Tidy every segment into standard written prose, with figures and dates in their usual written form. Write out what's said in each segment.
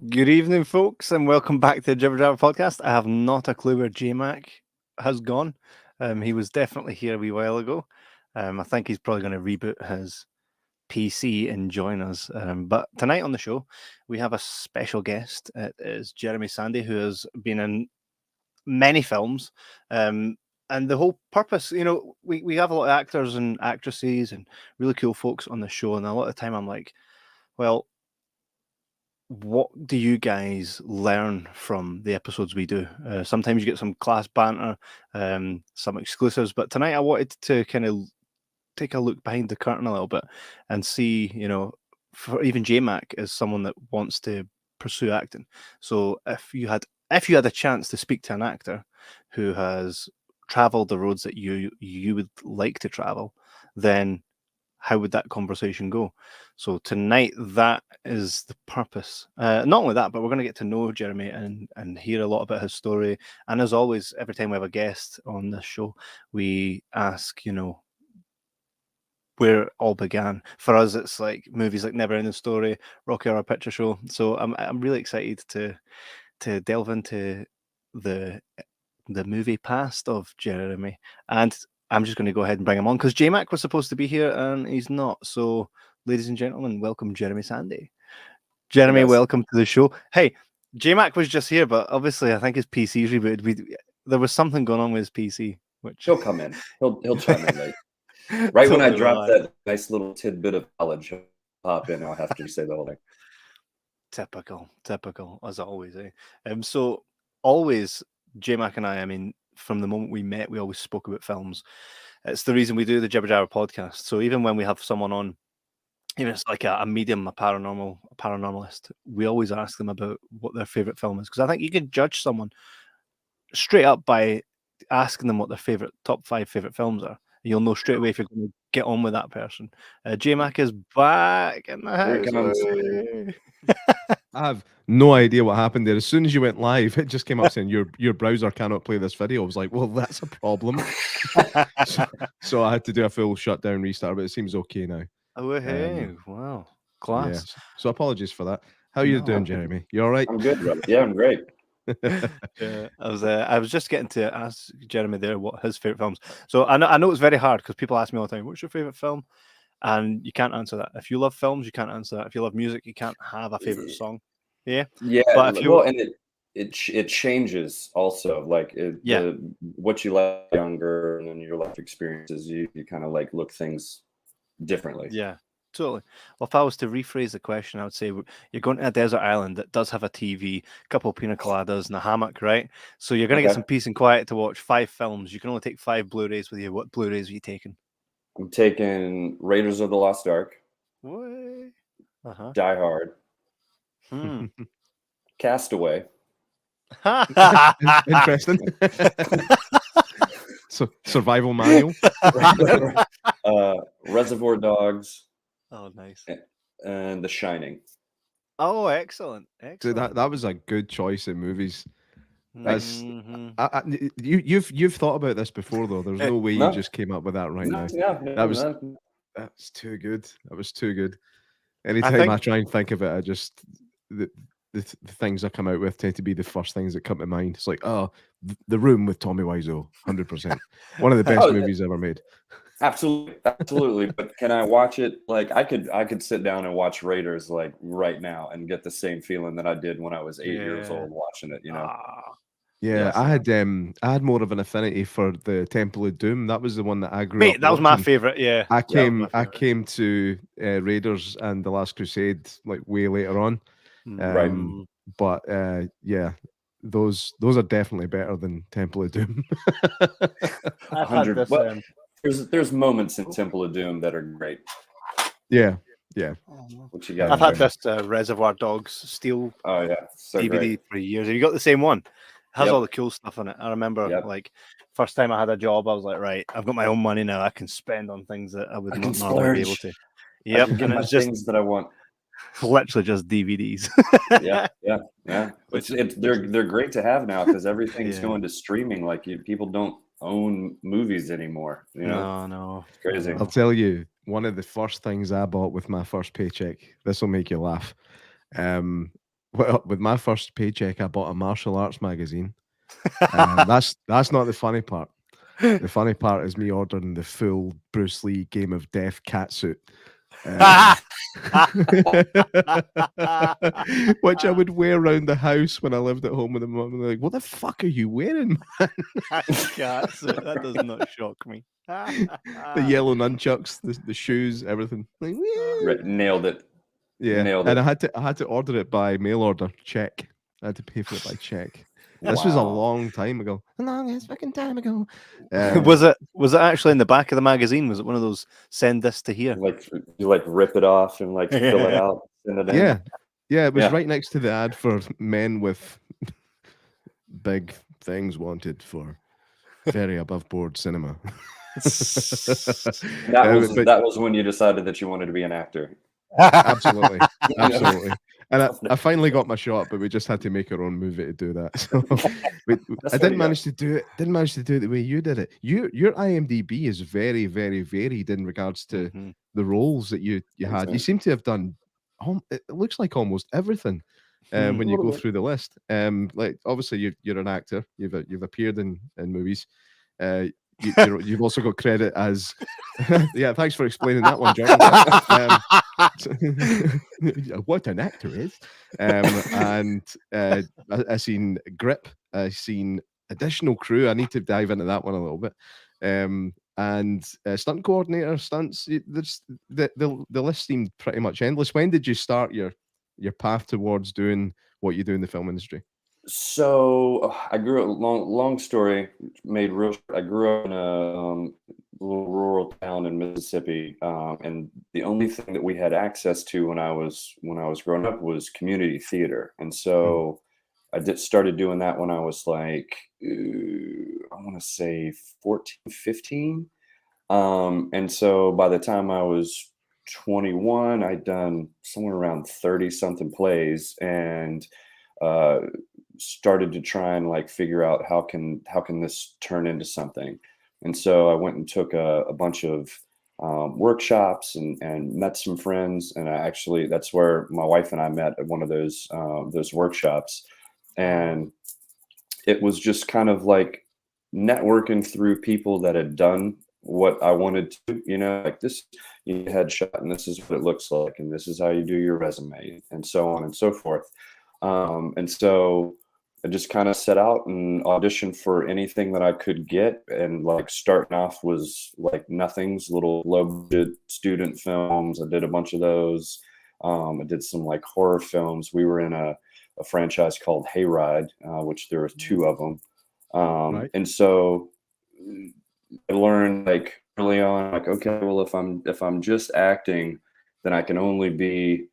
Good evening, folks, and welcome back to the Jibber Jabber Podcast. I have not a clue where J-Mac has gone. He was definitely here a wee while ago. I think he's probably going to reboot his PC and join us. But tonight on the show, we have a special guest. It is Jeremy Sande, who has been in many films. And the whole purpose, we have a lot of actors and actresses and really cool folks on the show. And a lot of the time I'm like, well, what do you guys learn from the episodes we do? Sometimes you get some class banter, some exclusives, but tonight I wanted to kind of take a look behind the curtain a little bit and see, for even J-Mac is someone that wants to pursue acting. So if you had a chance to speak to an actor who has traveled the roads that you would like to travel, then how would that conversation go? So tonight, that is the purpose. Not only that, but we're going to get to know Jeremy and hear a lot about his story. And as always, every time we have a guest on this show, we ask, where it all began. For us, it's like movies like Never Ending Story, Rocky Horror Picture Show. So I'm really excited to delve into the the movie past of Jeremy. And I'm just going to go ahead and bring him on because J-Mac was supposed to be here and he's not. So, ladies and gentlemen, welcome Jeremy Sande. Hey Jeremy, guys. welcome to the show. Hey, J-Mac was just here, but obviously I think his PC's rebooted. There was something going on with his PC, which He'll come in. He'll chime in late. Right when I totally drop reliable. that nice little tidbit of knowledge, he'll pop in. I'll have to say the whole thing. Typical, as always. So always J-Mac and I mean, from the moment we met, we always spoke about films. It's the reason we do the Jibber Jabber podcast. So even when we have someone on, even if it's like a medium, a paranormalist, we always ask them about what their favorite film is because I think you can judge someone straight up by asking them what their favorite top 5 favorite films are. You'll know straight away if you're going to get on with that person. J-Mac is back in the Here he house. comes. I have no idea what happened there. As soon as you went live, it just came up saying your browser cannot play this video. I was like, well, that's a problem. So I had to do a full shutdown restart, but it seems okay now. Oh, hey, Um, wow, yeah. class. So apologies for that. How you doing, Jeremy? You all right? I'm good, brother. Yeah, I'm great. Yeah, I was just getting to ask Jeremy there what his favorite films. So I know it's very hard because people ask me all the time, "What's your favorite film?" And you can't answer that. If you love films, you can't answer that. If you love music, you can't have a favorite song. Yeah, Yeah, but if you, well, and it changes also. Like yeah, what you like younger and then your life experiences, you kind of like look things differently. yeah, totally. Well, if I was to rephrase the question, I would say you're going to a desert island that does have a TV, a couple of pina coladas, and a hammock, right? So you're going to get Okay. some peace and quiet to watch 5 films. You can only take 5 Blu-rays with you. What Blu-rays are you taking? I'm taking Raiders of the Lost Ark, What? Uh-huh. Die Hard, Hmm. Castaway. Interesting. So survival manual. Reservoir Dogs, Oh, nice. and The Shining. Oh, excellent. So Excellent. that was a good choice in movies. That's Mhm. you've thought about this before though. There's no way you No, just came up with that right no, now. yeah, That was no. that's too good. That was too good. I Anytime I think try and think of it, I just the things I come out with tend to be the first things that come to mind. It's like, oh, The Room with Tommy Wiseau, 100%. One of the best Oh, movies ever made. absolutely. But can I watch it? Like I could sit down and watch Raiders like right now and get the same feeling that I did when I was 8 years yeah. old watching it. Ah, Yeah, yes. I had more of an affinity for the Temple of Doom. That was the one that I grew Mate, up that was my watching. favorite. Yeah, I that was my came I favorite. came to Raiders and The Last Crusade like way later on. Right. Mm. But yeah, those are definitely better than Temple of Doom. I've had 100. this. Well, there's moments in Temple of Doom that are great. Yeah, yeah. What you I've got had there? this Reservoir Dogs Steel Oh yeah, so DVD great. for years. Have you got the same one? It has all Yep. the cool stuff in it. I remember, Yep. like, first time I had a job, I was like, right, I've got my own money now. I can spend on things that I would I can not normally be able splurge. to. I Yep, can get and my it's just things that I want. literally just DVDs. Yeah. which It's which is they're great to have now because everything's yeah. going to streaming. Like people don't own movies anymore. No. It's crazy. I'll tell you, one of the first things I bought with my first paycheck. This will make you laugh. Um, Well, with my first paycheck, I bought a martial arts magazine. That's not the funny part. The funny part is me ordering the full Bruce Lee Game of Death catsuit. Which I would wear around the house when I lived at home with the mum. Like, what the fuck are you wearing, man? Catsuit. That does not shock me. The yellow nunchucks, the shoes, everything. Like, Nailed it. yeah, Nailed and it. I had to order it by mail order, check. I had to pay for it by check. This was a Wow. long time ago. A long fucking time ago. Was it actually in the back of the magazine? Was it one of those send this to here? Like you like rip it off and like fill it out, send it in. Yeah, it was Yeah. right next to the ad for men with big things wanted for very above board cinema. That was when you decided that you wanted to be an actor. Absolutely. And I finally got my shot, but we just had to make our own movie to do that. So I didn't manage to do it. Didn't manage to do it the way you did it. Your IMDb is very, very varied in regards to the roles that you had. You seem to have done. It looks like almost everything when you go through the list. Like obviously you're an actor. You've appeared in movies. You've also got credit as yeah. Thanks for explaining that one, John. What an actor is. And I seen Grip. I seen Additional Crew. I need to dive into that one a little bit. And stunt coordinator, stunts. The list seemed pretty much endless. When did you start your path towards doing what you do in the film industry? So I grew up. Long story made real. I grew up in a little rural town in Mississippi, and the only thing that we had access to when I was growing up was community theater, and so I started doing that when I was like I want to say 14, 15, and so by the time I was 21, I'd done somewhere around 30 something plays, and started to try and like figure out how can this turn into something. And so I went and took a bunch of workshops and met some friends, and that's where my wife and I met at one of those workshops. And it was just kind of like networking through people that had done what I wanted to, like this, you headshot, and this is what it looks like, and this is how you do your resume, and so on and so forth. And so I just kind of set out and auditioned for anything that I could get. And like starting off was like nothing's, little low budget student films. I did a bunch of those. I did some like horror films. We were in a franchise called Hayride, which there were 2 of them. Right. And so I learned like early on, like, okay, well, if I'm just acting, then I'm only going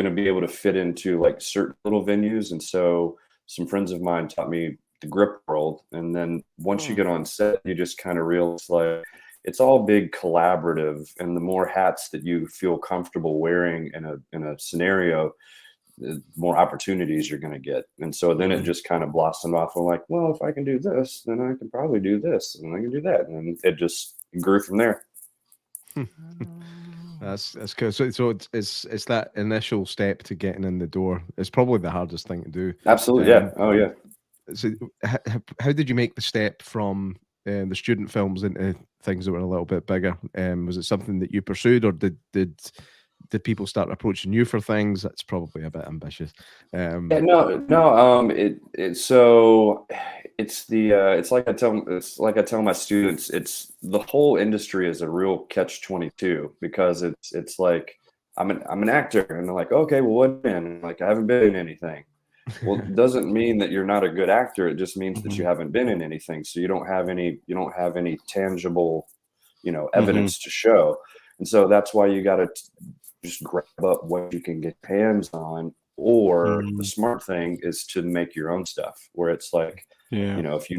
to be able to fit into like certain little venues. And so some friends of mine taught me the grip world. And then once you get on set, you just kind of realize like it's all big collaborative, and the more hats that you feel comfortable wearing in a scenario, the more opportunities you're going to get. And so then it just kind of blossomed off. I'm like, well, if I can do this, then I can probably do this, and I can do that. And it just grew from there. That's cool. So it's that initial step to getting in the door. It's probably the hardest thing to do. Absolutely. Yeah. Oh yeah. So how did you make the step from the student films into things that were a little bit bigger? Was it something that you pursued, or did people start approaching you for things? That's probably a bit ambitious. It's like I tell my students, it's the whole industry is a real catch-22, because it's like I'm an actor, and they're like, okay, well, what in? And like, I haven't been in anything. Well, it doesn't mean that you're not a good actor. It just means that you haven't been in anything. So you don't have any tangible, evidence to show. And so that's why you got to just grab up what you can get hands on, or the smart thing is to make your own stuff, where it's like, if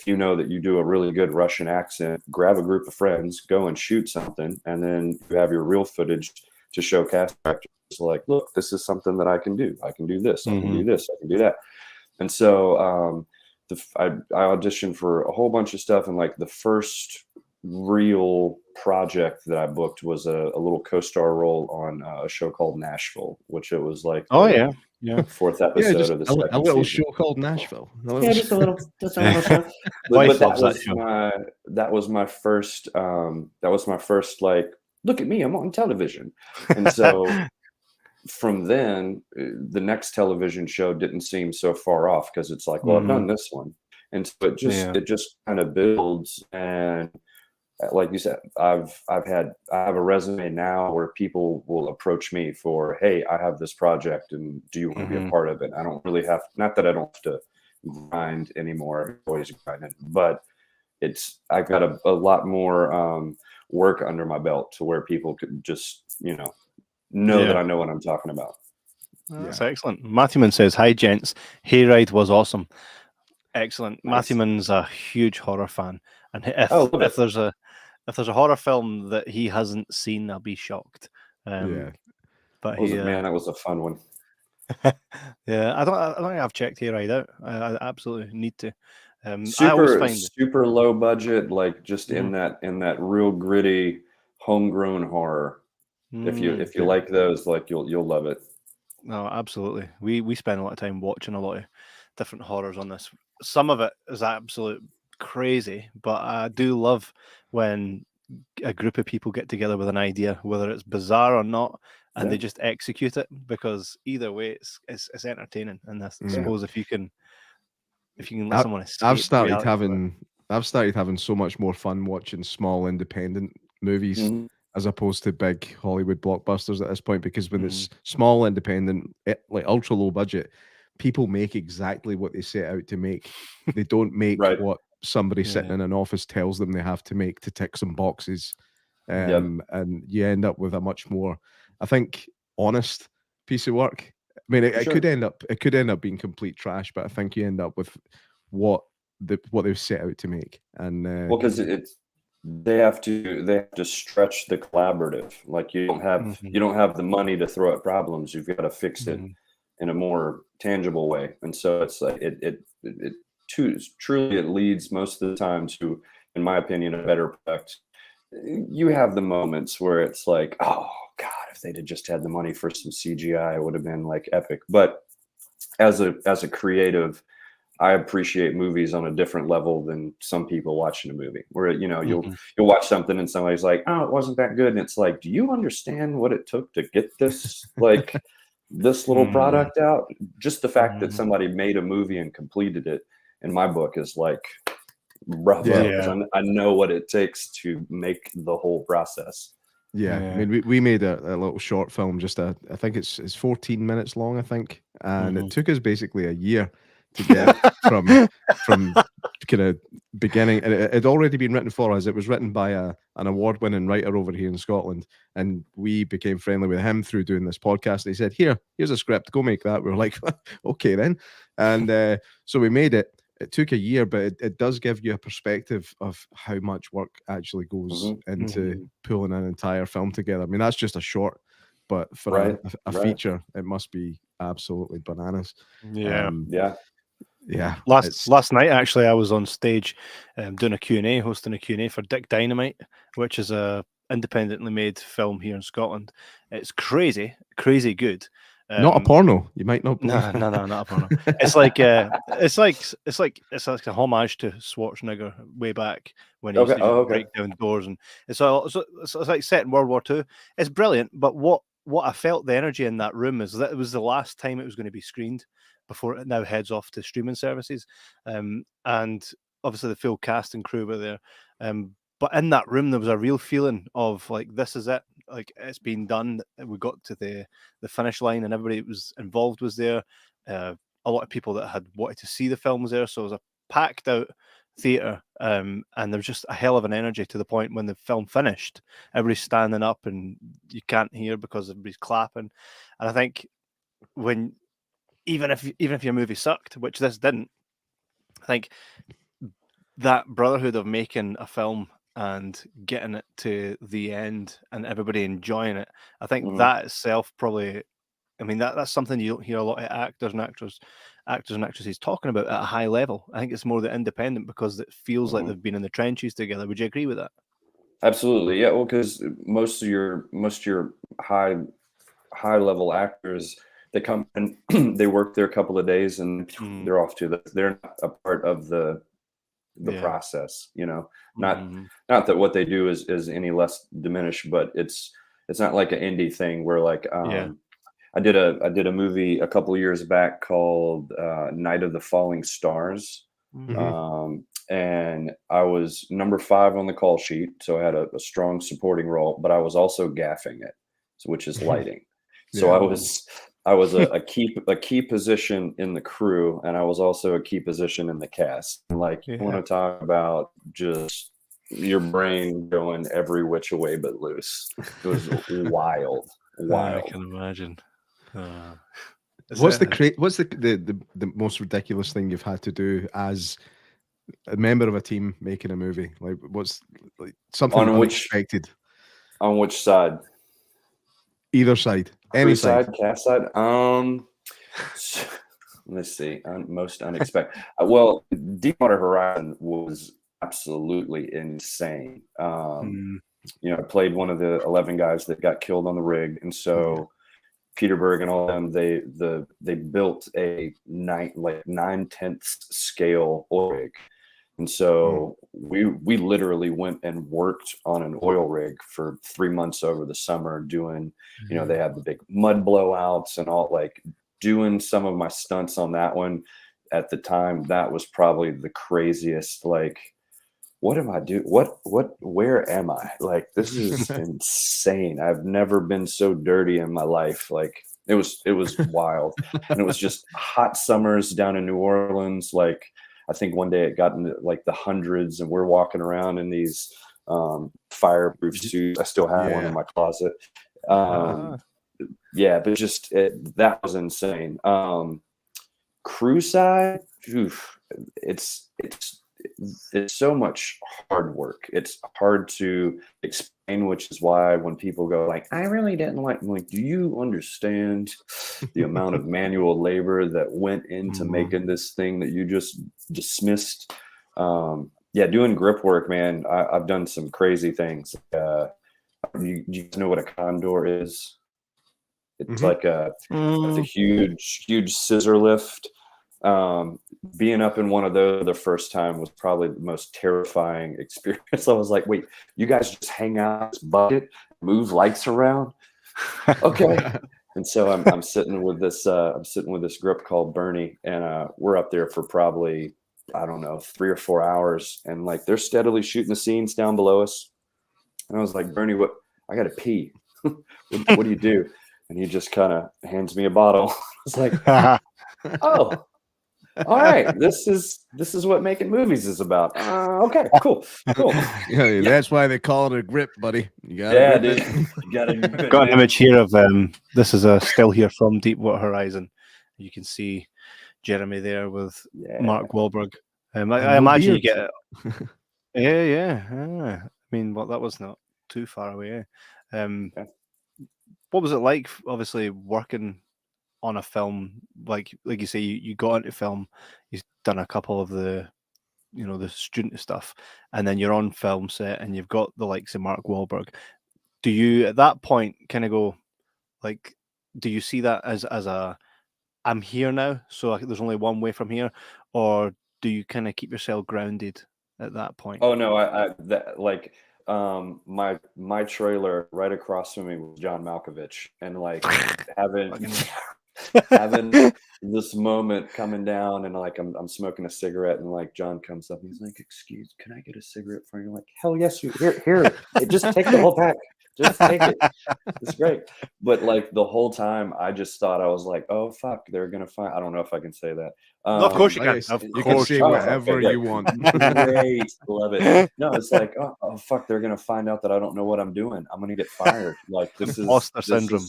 you know that you do a really good Russian accent, grab a group of friends, go and shoot something, and then you have your real footage to show cast directors like, look, this is something that I can do. I can do this. I can do this. I can do that. And so I auditioned for a whole bunch of stuff, and like the first real project that I booked was a little co-star role on a show called Nashville, which it was like Yeah. fourth Yeah, episode just of the a second little season. show called Nashville. Yeah, just a little show. Wife But loves that show. that was my first like, look at me, I'm on television. And so from then, the next television show didn't seem so far off, because it's like, well, I've done this one. And so it just kind of builds. And like you said, I have a resume now where people will approach me for, hey, I have this project and do you want to be a part of it? I don't really have, not that I don't have to grind anymore, I'm always grinding, but I've got a lot more work under my belt to where people could just, know that I know what I'm talking about. That's excellent. Matthewman says, hi gents, Hayride was awesome. Excellent. Nice. Matthewman's a huge horror fan, and if there's a horror film that he hasn't seen, I'll be shocked. But man, that was a fun one. Yeah, I don't think I've checked Hayride out. I absolutely need to. Super low budget, like just in that real gritty homegrown horror. If you like those, like you'll love it. No, absolutely. We spend a lot of time watching a lot of different horrors on this. Some of it is absolute crazy, but I do love when a group of people get together with an idea, whether it's bizarre or not, and they just execute it, because either way it's entertaining. And I suppose if you can let someone escape, I've started having so much more fun watching small independent movies as opposed to big Hollywood blockbusters at this point, because when it's small independent, like ultra low budget, people make exactly what they set out to make. They don't make what somebody sitting in an office tells them they have to make to tick some boxes. And you end up with a much more, I think, honest piece of work. I mean, it could end up being complete trash, but I think you end up with what they've set out to make. And because they have to stretch the collaborative. Like you don't have the money to throw at problems. You've got to fix it in a more tangible way. And so it's like it truly leads most of the time to, in my opinion, a better product. You have the moments where it's like, oh God, if they'd have just had the money for some CGI, it would have been like epic. But as a creative, I appreciate movies on a different level than some people watching a movie, where you'll watch something and somebody's like, oh, it wasn't that good, and it's like, do you understand what it took to get this this little product out? Just the fact that somebody made a movie and completed it, in my book, is like bravo. I know what it takes to make the whole process. I mean, we made a little short film, I think it's 14 minutes long, I think, and it took us basically a year to get from kind of beginning, and it had already been written for us. It was written by an award-winning writer over here in Scotland, and we became friendly with him through doing this podcast. He said, here's a script, go make that. We were like, okay then. And so we made it. It took a year, but it does give you a perspective of how much work actually goes into pulling an entire film together. I mean, that's just a short, but for a feature, it must be absolutely bananas. Last night, actually, I was on stage doing a Q&A, hosting a Q&A for Dick Dynamite, which is a independently made film here in Scotland. It's crazy good. Not a porno. You might not. No, not a porno. It's like it's like a homage to Schwarzenegger way back when he used to break down doors, and it's like set in World War II. It's brilliant, but what I felt the energy in that room is that it was the last time it was going to be screened before it now heads off to streaming services, and obviously the full cast and crew were there. But in that room, there was a real feeling of like, this is it. Like, it's been done. We got to the finish line, and everybody that was involved was there. A lot of people that had wanted to see the film was there. So it was a packed out theatre, and there was just a hell of an energy, to the point when the film finished, everybody's standing up and you can't hear because everybody's clapping. And I think when, even if your movie sucked, which this didn't, I think that brotherhood of making a film and getting it to the end and everybody enjoying it, I think that itself probably, I mean, that's something you don't hear a lot of actors and actresses talking about at a high level. I think it's more the independent, because it feels like they've been in the trenches together. Would you agree with that? Absolutely, yeah. Well, because most of your high level actors, they come and they work there a couple of days and they're off to they're not a part of the process, not that what they do is any less diminished, but it's not like an indie thing where like, I did a movie a couple of years back called Night of the Falling Stars. And I was number 5 on the call sheet. So I had a strong supporting role, but I was also gaffing it, which is lighting. So I was a key position in the crew, and I was also a key position in the cast. Like, you want to talk about just your brain going every which way but loose. It was wild. I can imagine. What's the most ridiculous thing you've had to do as a member of a team making a movie? Like, what's like something unexpected? On which side? Either side. Any side. Cast side. Let's see. Most unexpected. Well, Deepwater Horizon was absolutely insane. I played one of the 11 guys that got killed on the rig, and so Peter Berg and all of them, they built a 9/10 scale oil rig. And so we literally went and worked on an oil rig for 3 months over the summer doing, they had the big mud blowouts and all, like doing some of my stunts on that one. At the time, that was probably the craziest, like, what am I doing? Where am I? Like, this is insane. I've never been so dirty in my life. Like, it was wild. And it was just hot summers down in New Orleans. Like, I think one day it got into like the hundreds, and we're walking around in these fireproof suits. I still have one in my closet. Yeah, but just that was insane. Crew side, it's so much hard work. It's hard to explain, which is why when people go like, I really didn't like, I'm like, do you understand the amount of manual labor that went into making this thing that you just dismissed? Doing grip work, man. I've done some crazy things. You guys know what a condor is? It's like it's a huge scissor lift. Being up in one of those the first time was probably the most terrifying experience. I was like, wait, you guys just hang out in this bucket, move lights around? Okay. And so I'm sitting with this group called Bernie, and we're up there for probably, I don't know, 3 or 4 hours, and like they're steadily shooting the scenes down below us. And I was like, Bernie, I gotta pee. what do you do? And he just kind of hands me a bottle. It's like, oh, all right. This is what making movies is about. Okay, cool. Yeah, that's why they call it a grip, buddy. You got an image here of this is a still here from Deepwater Horizon. You can see Jeremy there with Mark Wahlberg. I imagine you get it. Yeah. I mean, that was not too far away. What was it like, obviously, working on a film? Like you say, you got into film, you've done a couple of the student stuff, and then you're on film set and you've got the likes of Mark Wahlberg. Do you at that point kind of go, like, do you see that as a I'm here now, so there's only one way from here, or do you kind of keep yourself grounded at that point? Oh no, my trailer right across from me was John Malkovich, and like having this moment coming down, and like I'm smoking a cigarette, and like John comes up and he's like, "Excuse, can I get a cigarette for you?" I'm like, hell yes, you here. Just take the whole pack. Just take it. It's great. But like the whole time, I just thought, I was like, oh fuck, they're gonna find. I don't know if I can say that. No, of course you can. You can say whatever you want. Great, love it. No, it's like, oh fuck, they're gonna find out that I don't know what I'm doing. I'm gonna get fired. Like this is imposter syndrome.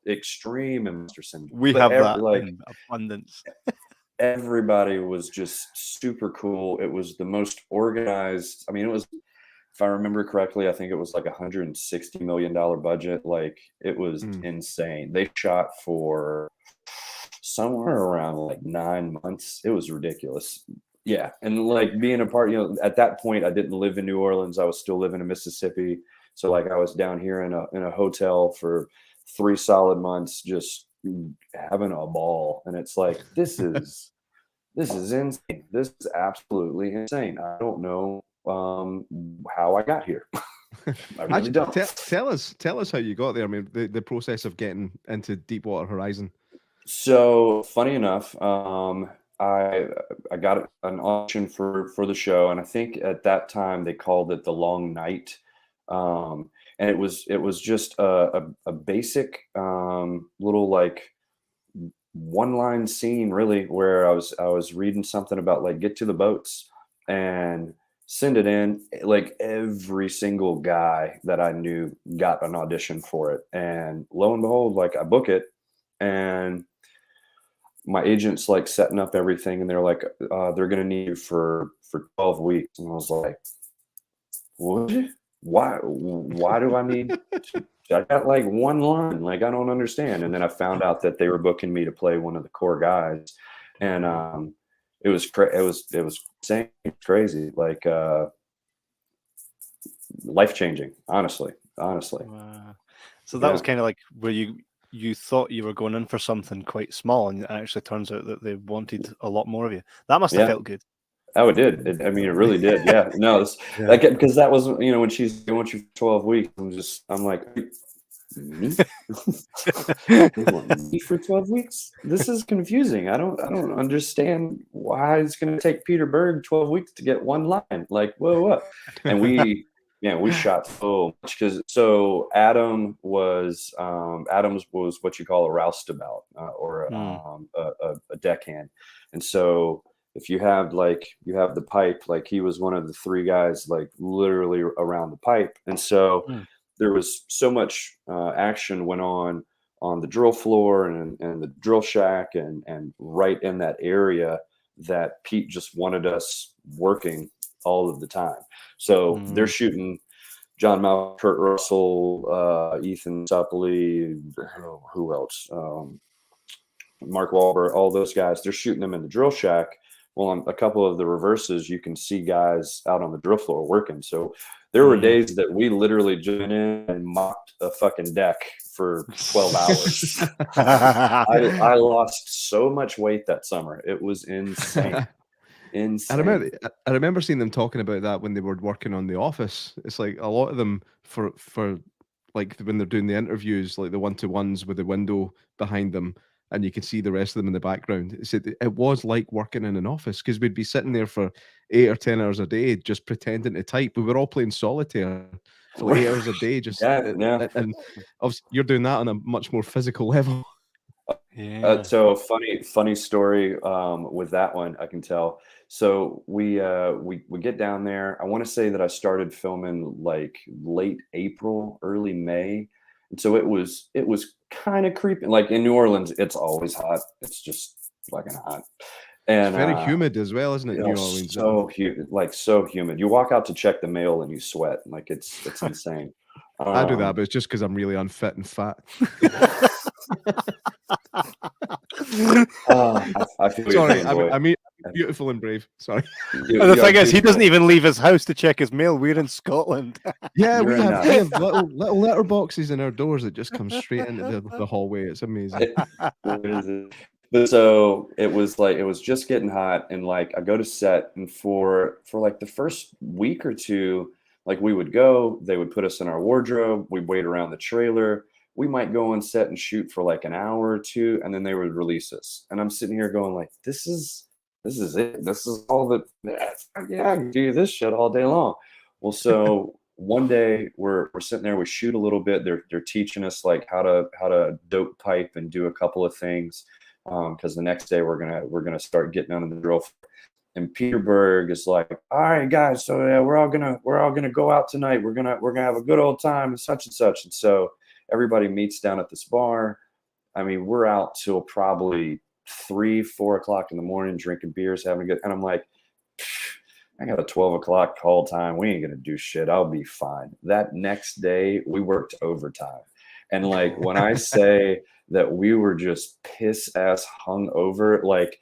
Extreme imposter syndrome. We have that in abundance. Everybody was just super cool. It was the most organized. I mean, it was. If I remember correctly, I think it was like $160 million budget. Like, it was insane. They shot for somewhere around like 9 months. It was ridiculous. Yeah. And like being a part, at that point, I didn't live in New Orleans. I was still living in Mississippi. So like I was down here in a hotel for 3 solid months, just, having a ball. And it's like, this is insane. This is absolutely insane. I don't know how I got here. I really don't. Tell us how you got there. I mean, the process of getting into Deepwater Horizon. So funny enough, I got an audition for the show, and I think at that time they called it The Long Night, and it was just a basic little like one-line scene, really, where I was reading something about like get to the boats and send it in. Like every single guy that I knew got an audition for it, and lo and behold, like I book it, and my agent's like setting up everything, and they're like, they're gonna need you for 12 weeks. And I was like, what? Why do I need I got like one line, like I don't understand. And then I found out that they were booking me to play one of the core guys, and it was insane, crazy, like life-changing, honestly. Wow. So that was kind of like where you thought you were going in for something quite small, and it actually turns out that they wanted a lot more of you. That must have felt good. Oh, it did. I mean, it really did. Yeah. No, like, because that was, when she's going you for 12 weeks, I'm like, me? They want me for 12 weeks? This is confusing. I don't understand why it's going to take Peter Berg 12 weeks to get one line. Like, whoa, what? And we shot so much so Adams was what you call a roustabout or a deckhand. And so if you have the pipe, like he was one of the three guys, like literally around the pipe. And so there was so much action went on the drill floor and the drill shack and right in that area that Pete just wanted us working all of the time. So they're shooting John Malcolm, Kurt Russell, Ethan Suppley, who else? Mark Wahlberg, all those guys. They're shooting them in the drill shack. Well, on a couple of the reverses, you can see guys out on the drill floor working. So there were days that we literally joined in and mopped a fucking deck for 12 hours. I lost so much weight that summer. It was insane. Insane. I remember seeing them talking about that when they were working on The Office. It's like a lot of them for like when they're doing the interviews, like the one-to-ones with the window behind them, and you can see the rest of them in the background. It was like working in an office, because we'd be sitting there for 8 or 10 hours a day just pretending to type. We were all playing solitaire for 8 hours a day. And obviously you're doing that on a much more physical level. Yeah. So funny story with that one, I can tell. So we get down there. I want to say that I started filming like late April, early May. And so it was kind of creeping. Like in New Orleans, it's always hot. It's just fucking hot. And it's very humid as well, isn't it? New Orleans. So humid. You walk out to check the mail and you sweat. Like it's insane. I do that, but it's just because I'm really unfit and fat. I feel sorry, I mean, beautiful and brave. Sorry. The thing is, he doesn't even leave his house to check his mail. We're in Scotland. Yeah, we have little letter boxes in our doors that just come straight into the hallway. It's amazing. So it was just getting hot, and like I go to set, and for like the first week or two, like we would go, they would put us in our wardrobe, we'd wait around the trailer. We might go on set and shoot for like an hour or two, and then they would release us. And I'm sitting here going like, this is it. This is all that. Yeah, I can do this shit all day long. Well, so one day we're sitting there, we shoot a little bit. They're teaching us like how to dope pipe and do a couple of things. Because the next day we're gonna start getting under the drill. And Peter Berg is like, all right, guys, so yeah, we're all gonna go out tonight. We're gonna have a good old time and such and such. And so everybody meets down at this bar. I mean, we're out till probably 3-4 o'clock in the morning, drinking beers, having a good. And I'm like, I got a 12 o'clock call time. We ain't gonna do shit. I'll be fine. That next day, we worked overtime. And like when I say that we were just piss ass hungover, like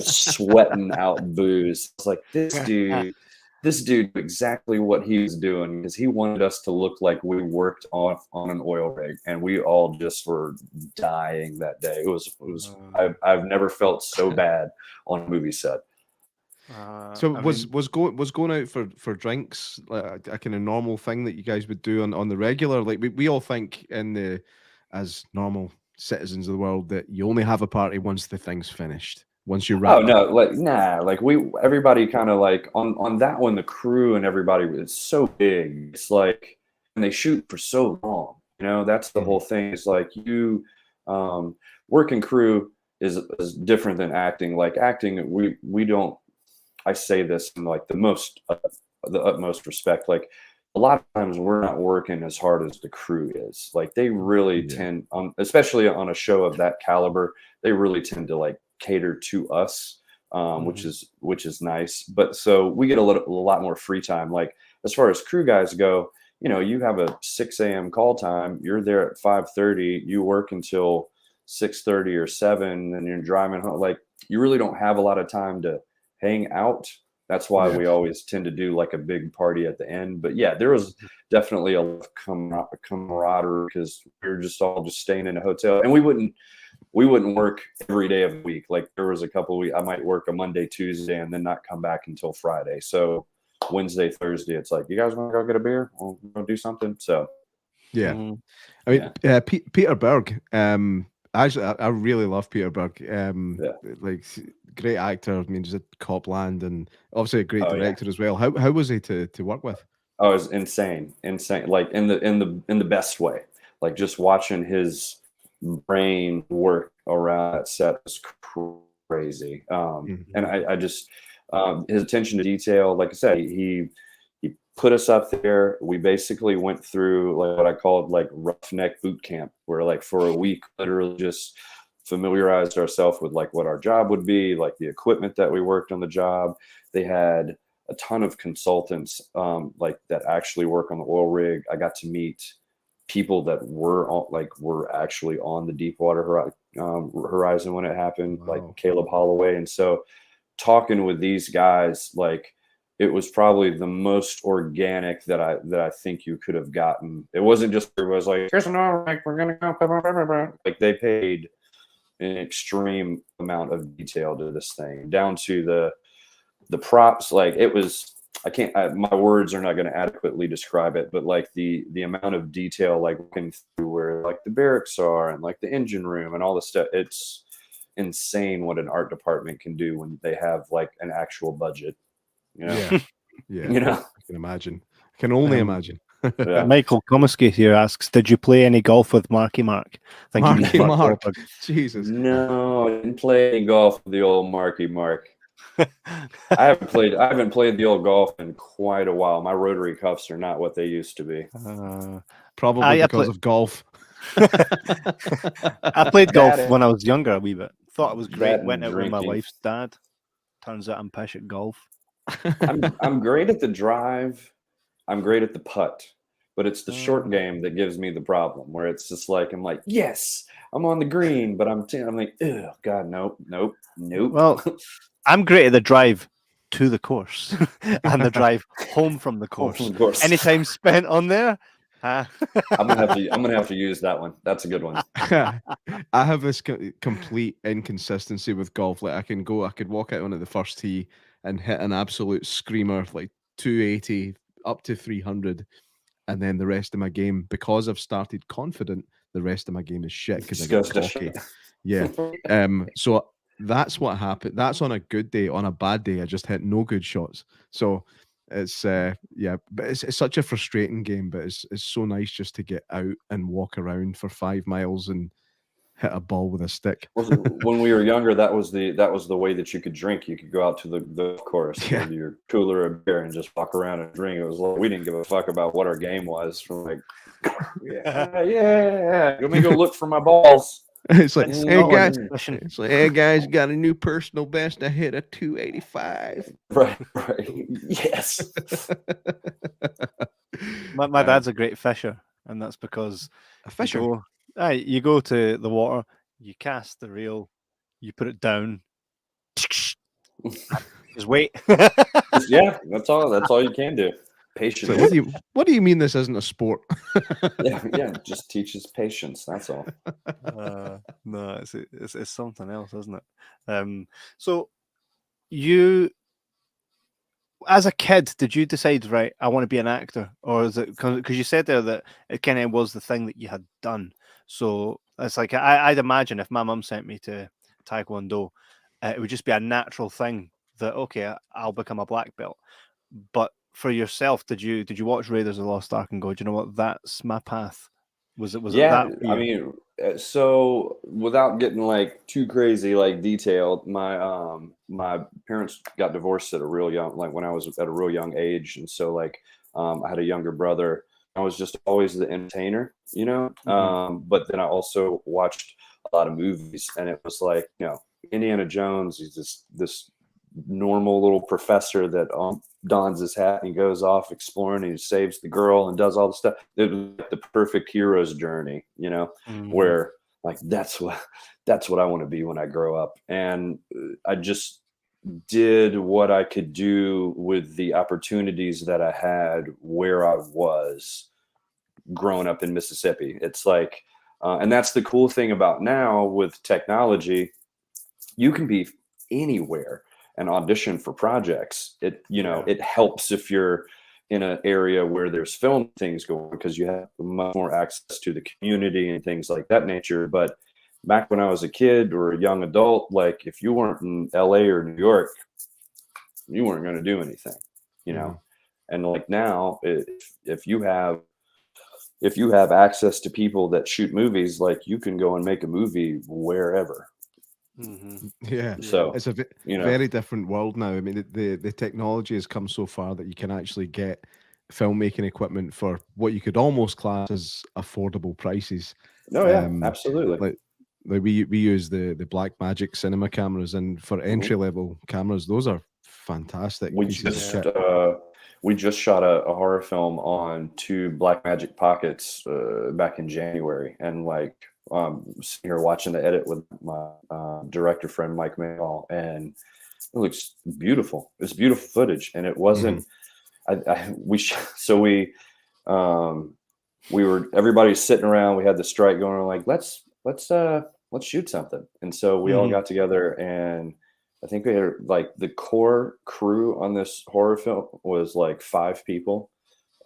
sweating out booze. It's like this dude this dude knew exactly what he was doing because he wanted us to look like we worked on an oil rig, and we all just were dying that day. It was I've never felt so bad on a movie set. So was going out for drinks like a kind of normal thing that you guys would do on the regular? Like we all think as normal citizens of the world that you only have a party once the thing's finished. Once you wrap. Oh no, like nah, like everybody kind of like on that one, the crew and everybody was so big. It's like, and they shoot for so long, that's the whole thing. It's like working crew is different than acting. Like acting, we don't, I say this in like the utmost respect. Like a lot of times we're not working as hard as the crew is. Like they really tend, especially on a show of that caliber, they really tend to like cater to us, which is nice. But so we get a lot more free time. Like as far as crew guys go, you have a 6 a.m. call time. You're there at 5:30. You work until 6:30 or 7, and you're driving home. Like you really don't have a lot of time to hang out. That's why we always tend to do like a big party at the end. But yeah, there was definitely a camaraderie because we were just all staying in a hotel, and we wouldn't work every day of the week. Like there was a couple of weeks I might work a Monday, Tuesday, and then not come back until Friday. So Wednesday, Thursday, it's like, you guys want to go get a beer? We'll go do something. So I mean, Peter Berg. Actually, I really love Peter Berg. Like great actor. I mean, he's a Copland, and obviously a great director as well. How was he to work with? Oh, it was insane. Like in the best way. Like just watching his brain work around that set was crazy. And I just his attention to detail, like I said, he put us up there. We basically went through like what I called like roughneck boot camp, where like for a week literally just familiarized ourselves with like what our job would be, like the equipment that we worked on the job. They had a ton of consultants like that actually work on the oil rig. I got to meet people that were actually on the Deepwater Horizon when it happened, like Caleb Holloway. And so talking with these guys, like it was probably the most organic that I think you could have gotten. It wasn't just, it was like, here's an oil rig, we're gonna go, like they paid an extreme amount of detail to this thing, down to the props. Like it was, my words are not going to adequately describe it, but like the amount of detail, like looking through where like the barracks are and like the engine room and all the stuff, it's insane what an art department can do when they have like an actual budget. I can imagine. I can only imagine. Michael Comiskey here asks, did you play any golf with Marky Mark? Mark. Jesus. No, I didn't play any golf with the old Marky Mark. I haven't played the old golf in quite a while. My rotary cuffs are not what they used to be. Probably because of golf. I played golf when I was younger a wee bit. Thought it was great. Went out with my wife's dad. Turns out I'm pish at golf. I'm great at the drive. I'm great at the putt, but it's the short game that gives me the problem, where it's just like, I'm like, yes, I'm on the green, but I'm like, oh God, nope. Well, I'm great at the drive to the course and the drive home from the course. Any time spent on there. I'm gonna have to use that one. That's a good one. I have this complete inconsistency with golf. Like I could walk out onto the first tee and hit an absolute screamer, like 280 up to 300, and then the rest of my game, because I've started confident, the rest of my game is shit because I get cocky. Yeah. So that's what happened. That's on a good day. On a bad day, I just hit no good shots. So it's but it's such a frustrating game. But it's so nice just to get out and walk around for 5 miles and hit a ball with a stick. When we were younger, that was the way that you could drink. You could go out to the course with your cooler of beer and just walk around and drink. It was like we didn't give a fuck about what our game was. From like, let me go look for my balls. It's like, hey guys, got a new personal best. I hit a 285. Right. Yes. My dad's a great fisher, and that's because a fisher. You go to the water, you cast the reel, you put it down, Just wait. Yeah, that's all you can do. Patience. So what do you mean this isn't a sport? yeah, just teaches patience. That's all. No, it's something else, isn't it? So you, as a kid, did you decide, right, I want to be an actor, or is it because you said there that it kind of was the thing that you had done? So it's like I'd imagine if my mum sent me to Taekwondo, it would just be a natural thing that okay, I'll become a black belt. But for yourself, did you watch Raiders of the Lost Ark and go, do you know what, that's my path? Was it Yeah, that for I you? mean, so without getting like too crazy, like detailed, my parents got divorced at a real young, like when I was at a real young age, and so like I had a younger brother. I was just always the entertainer, you know. But then I also watched a lot of movies, and it was like, you know, Indiana Jones. He's this normal little professor that dons his hat and he goes off exploring and he saves the girl and does all the stuff. It was like the perfect hero's journey, you know, where like that's what I want to be when I grow up. And I just did what I could do with the opportunities that I had where I was growing up in Mississippi. It's like, and that's the cool thing about now with technology, you can be anywhere and audition for projects. It, you know, it helps if you're in an area where there's film things going because you have much more access to the community and things like that nature. But back when I was a kid or a young adult, like if you weren't in LA or New York, you weren't going to do anything, you know. And like now, if you have access to people that shoot movies, like you can go and make a movie wherever. Yeah, so it's a very different world now. I mean, the technology has come so far that you can actually get filmmaking equipment for what you could almost class as affordable prices. Oh yeah, absolutely. Like we use the Black Magic cinema cameras, and for entry level cameras, those are fantastic. We just shot a horror film on 2 Black Magic pockets back in January, and like sitting here watching the edit with my director friend Mike Mayall, and it looks beautiful. It's beautiful footage, and it wasn't. We were everybody's sitting around. We had the strike going on. Like let's shoot something, and so we all got together, and I think we had like the core crew on this horror film was like 5 people.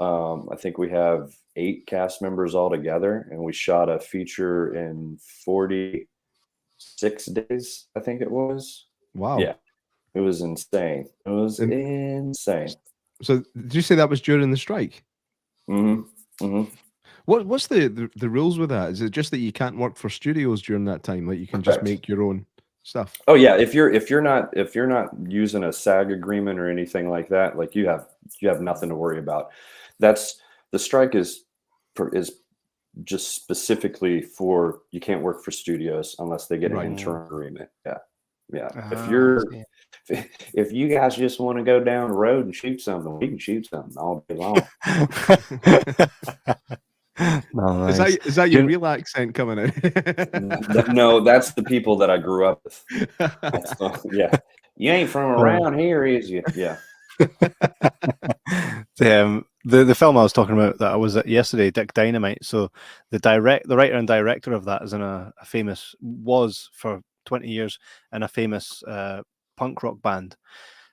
I think we have 8 cast members all together, and we shot a feature in 46 days. I think it was. Wow. Yeah, it was insane. It was insane. So did you say that was during the strike? What's the rules with that? Is it just that you can't work for studios during that time? Like you can just make your own stuff? Oh yeah, if you're not using a SAG agreement or anything like that, like you have nothing to worry about. That's the strike is just specifically for, you can't work for studios unless they get an interim agreement. Yeah. If you guys just want to go down the road and shoot something, we can shoot something all day long. Nice. Is that your real accent coming out? No, that's the people that I grew up with. Yeah. You ain't from around here, is you? Yeah. The film I was talking about that I was at yesterday, Dick Dynamite. So the writer and director of that is in was for 20 years in a famous punk rock band.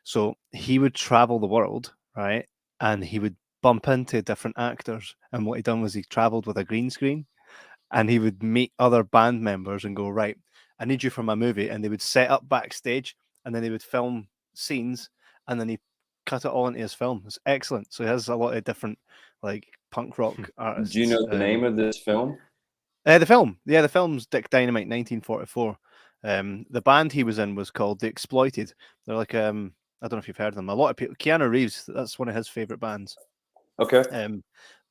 So he would travel the world, right? And he would bump into different actors. And what he done was he traveled with a green screen, and he would meet other band members and go, right, I need you for my movie. And they would set up backstage, and then they would film scenes, and then he cut it all into his film. It's excellent. So he has a lot of different like punk rock artists. Do you know the name of this film? The film's Dick Dynamite, 1944. The band he was in was called The Exploited. They're like I don't know if you've heard of them. A lot of people. Keanu Reeves, that's one of his favorite bands. Okay.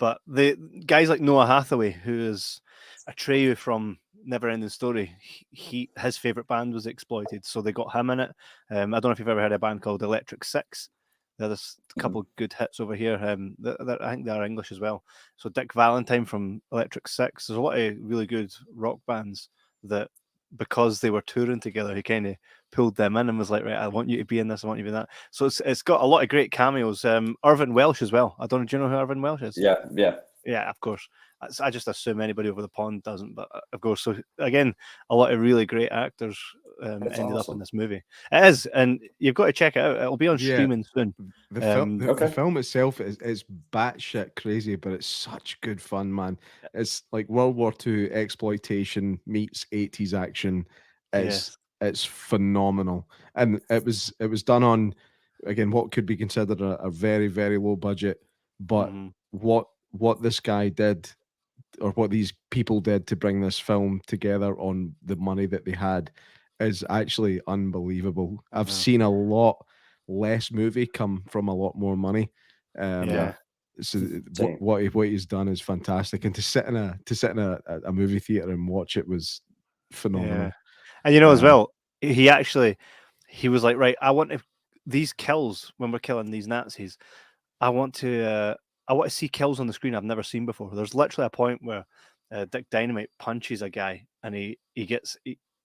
But the guys like Noah Hathaway, who is Atreyu from Neverending Story, his favorite band was Exploited, so they got him in it. I don't know if you've ever heard of a band called Electric Six. There's a couple good hits over here. I think they are English as well. So Dick Valentine from Electric Six. There's a lot of really good rock bands that, because they were touring together, he kind of pulled them in and was like, right, I want you to be in this, I want you to be in that. So it's got a lot of great cameos. Irvin Welsh as well. I don't know, do you know who Irvin Welsh is? Yeah, of course. I just assume anybody over the pond doesn't, but of course. So again, a lot of really great actors ended up in this movie. It is, and you've got to check it out. It'll be on streaming soon. The film itself is batshit crazy, but it's such good fun, man. It's like World War II exploitation meets 80s action. It's phenomenal, and it was done on, again, what could be considered a very, very low budget, but what this guy did, or what these people did to bring this film together on the money that they had, is actually unbelievable. I've seen a lot less movie come from a lot more money. So what he's done is fantastic, and to sit in a movie theater and watch it was phenomenal. And as well, he was like, right, I want these kills when we're killing these Nazis. I want to see kills on the screen I've never seen before. There's literally a point where Dick Dynamite punches a guy and he gets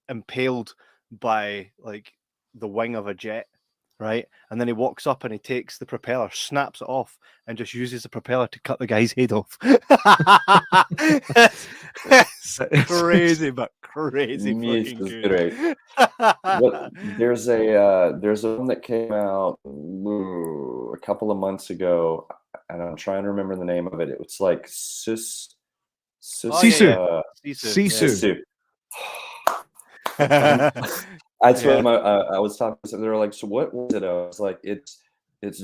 impaled by like the wing of a jet, right? And then he walks up and he takes the propeller, snaps it off, and just uses the propeller to cut the guy's head off. It's crazy, but crazy fucking good. There's a one that came out a couple of months ago, and I'm trying to remember the name of it. It's like Sisu. That's what I was talking to. They were like, so what was it? I was like, it's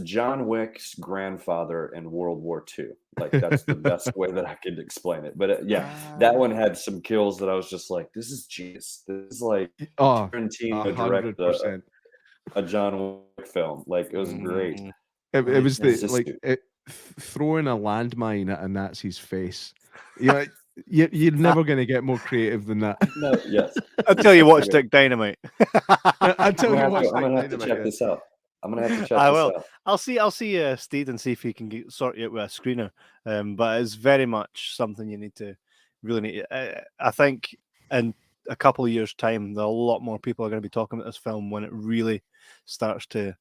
John Wick's grandfather in World War II. Like, that's the best way that I could explain it. But that one had some kills that I was just like, this is genius. This is like Tarantino directed a John Wick film. Like, it was great. It was throwing a landmine at a Nazi's face. You're never going to get more creative than that. No, yes. Until you watch Dick Dynamite. I'm gonna have to check this out. I will. I'll see Steed and see if he can sort you out with a screener. But it's very much something you really need. I think in a couple of years' time, a lot more people are going to be talking about this film when it really starts to,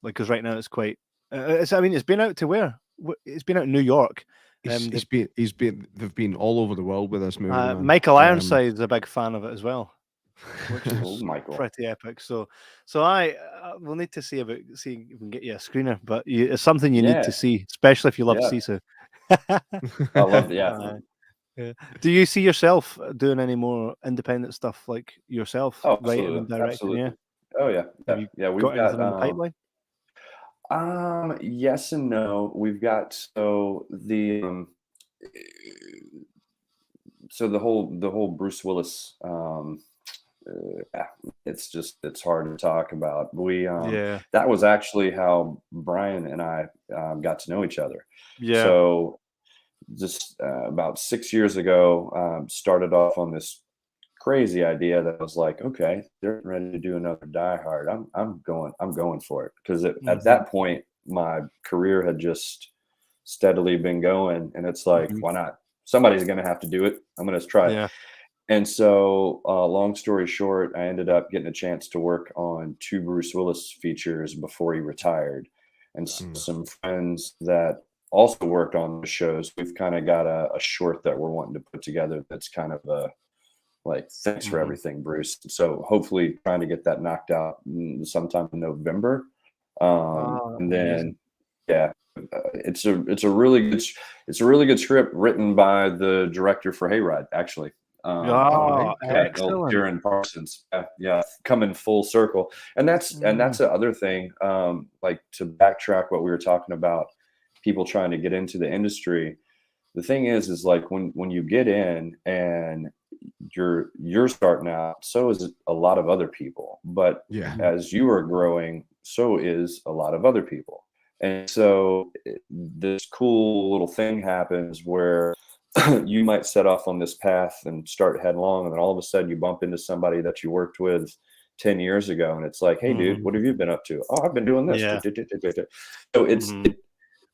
like, because right now it's quite. It's been out to where? It's been out in New York. They've been all over the world with this movie. Michael Ironside's a big fan of it as well, which is Michael. pretty epic. So I will need to see if we can get you a screener, but it's something you need to see, especially if you love Sisu. I love it. Yeah. Do you see yourself doing any more independent stuff like yourself, writing and directing? Absolutely. Yeah. Oh yeah. We've got anything in the pipeline. Yes and no. We've got the whole Bruce Willis. It's hard to talk about. That was actually how Brian and I got to know each other. Yeah. So just about 6 years ago, started off on this crazy idea that I was like, okay, they're ready to do another Die Hard. I'm going for it, because at that point my career had just steadily been going, and it's like, why not? Somebody's going to have to do it. I'm going to try it. And so, long story short, I ended up getting a chance to work on 2 Bruce Willis features before he retired, and some friends that also worked on the shows. We've kind of got a short that we're wanting to put together that's kind of a like, thanks for everything, Bruce. So hopefully trying to get that knocked out sometime in November. And then, it's a really good script written by the director for Hayride, actually. Excellent. Darren Parsons. Coming full circle. And that's the other thing, like, to backtrack what we were talking about, people trying to get into the industry. The thing is like, when you get in and you're starting out, so is a lot of other people, but as you are growing, so is a lot of other people. And so this cool little thing happens where you might set off on this path and start headlong, and then all of a sudden you bump into somebody that you worked with 10 years ago, and it's like, hey dude, what have you been up to? Oh, I've been doing this. So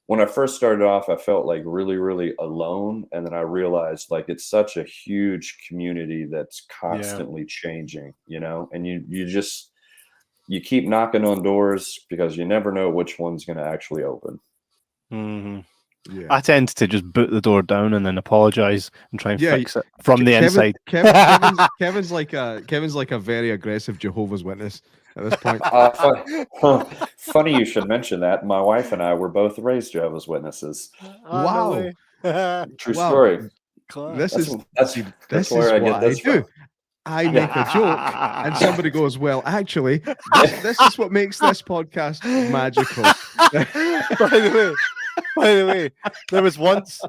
when I first started off, I felt like really, really alone. And then I realized, like, it's such a huge community that's constantly changing, and you just, you keep knocking on doors because you never know which one's going to actually open. Mm-hmm. Yeah. I tend to just boot the door down and then apologize and try and fix it from the inside. Kevin's like a very aggressive Jehovah's Witness at this point. Funny you should mention that. My wife and I were both raised Jehovah's Witnesses. Wow. True story. This is where I get this from. I make a joke, and somebody goes, "Well, actually, this is what makes this podcast magical." By the way, there was once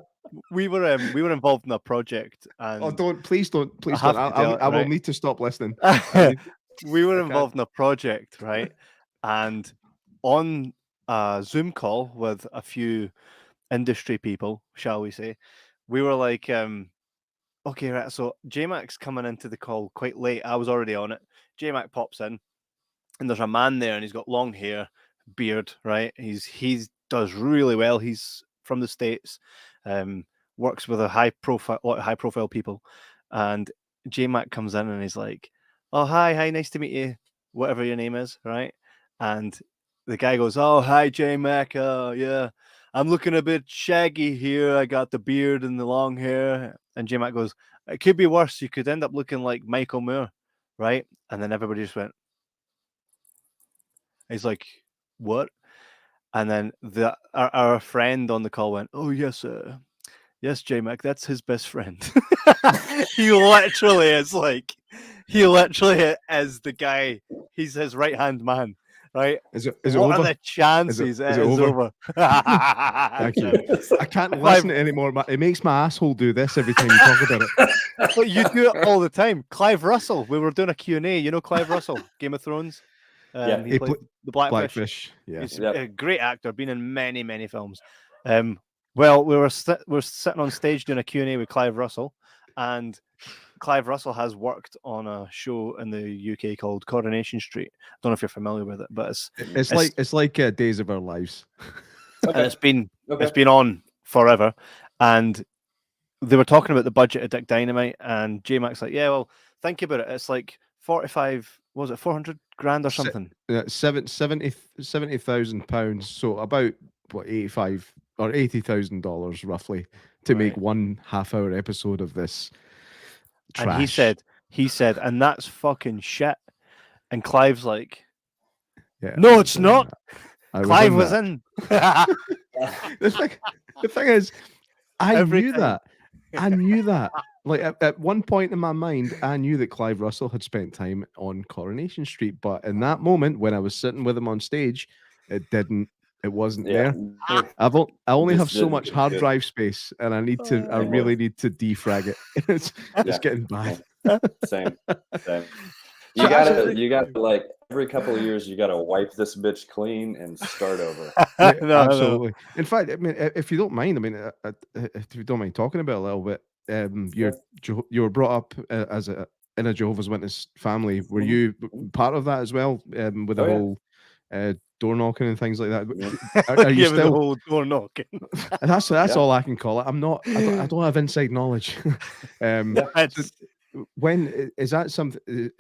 we were involved in a project, and please don't. I will need to stop listening. We were involved in a project, right? And on a Zoom call with a few industry people, shall we say, we were like, okay, right. So J-Mac's coming into the call quite late. I was already on it. J-Mac pops in, and there's a man there, and he's got long hair, beard, right? He's does really well. He's from the States, works with a lot of high profile people, and J-Mac comes in and he's like, "Oh, hi, nice to meet you, whatever your name is," right? And the guy goes, "Oh, hi, J-Mac. Yeah, I'm looking a bit shaggy here. I got the beard and the long hair." And J-Mac goes, "It could be worse. You could end up looking like Michael Moore," right? And then everybody just went. He's like, "What?" And then our friend on the call went, "Oh yes, yes, J-Mac, that's his best friend." He literally is the guy. He's his right hand man, right? Is it what over? Are the chances is it over? Thank you. I can't listen anymore. It makes my asshole do this every time you talk about it. But you do it all the time. Clive Russell. We were doing a Q&A. You know Clive Russell, Game of Thrones. He played the Blackfish. Yeah, he's a great actor, been in many, many films. Well, we're sitting on stage doing a Q&A with Clive Russell, and Clive Russell has worked on a show in the UK called Coronation Street. I don't know if you're familiar with it, but it's like Days of Our Lives. Okay. And it's been on forever, and they were talking about the budget of Dick Dynamite, and J-Mac's like, "Yeah, well, think about it. It's like 45. Was it 400 grand or something? £70,000. So about what, 85 or $80,000 roughly to make 1 half-hour episode of this trash." And he said, "And that's fucking shit." And Clive's like, "No, it's not." Clive was in. The thing is, I knew that. Like at one point in my mind, I knew that Clive Russell had spent time on Coronation Street, but in that moment when I was sitting with him on stage, it wasn't there. I only have so much hard drive space, and I really need to defrag it. It's getting bad. Same. You gotta like every couple of years, you gotta wipe this bitch clean and start over. Absolutely. No. In fact, I mean, if you don't mind, if you don't mind talking about it a little bit, you were brought up in a Jehovah's Witness family. Were you part of that as well? With the whole door knocking and things like that. Are you still the whole door knocking? That's all I can call it. I don't have inside knowledge. When is that something?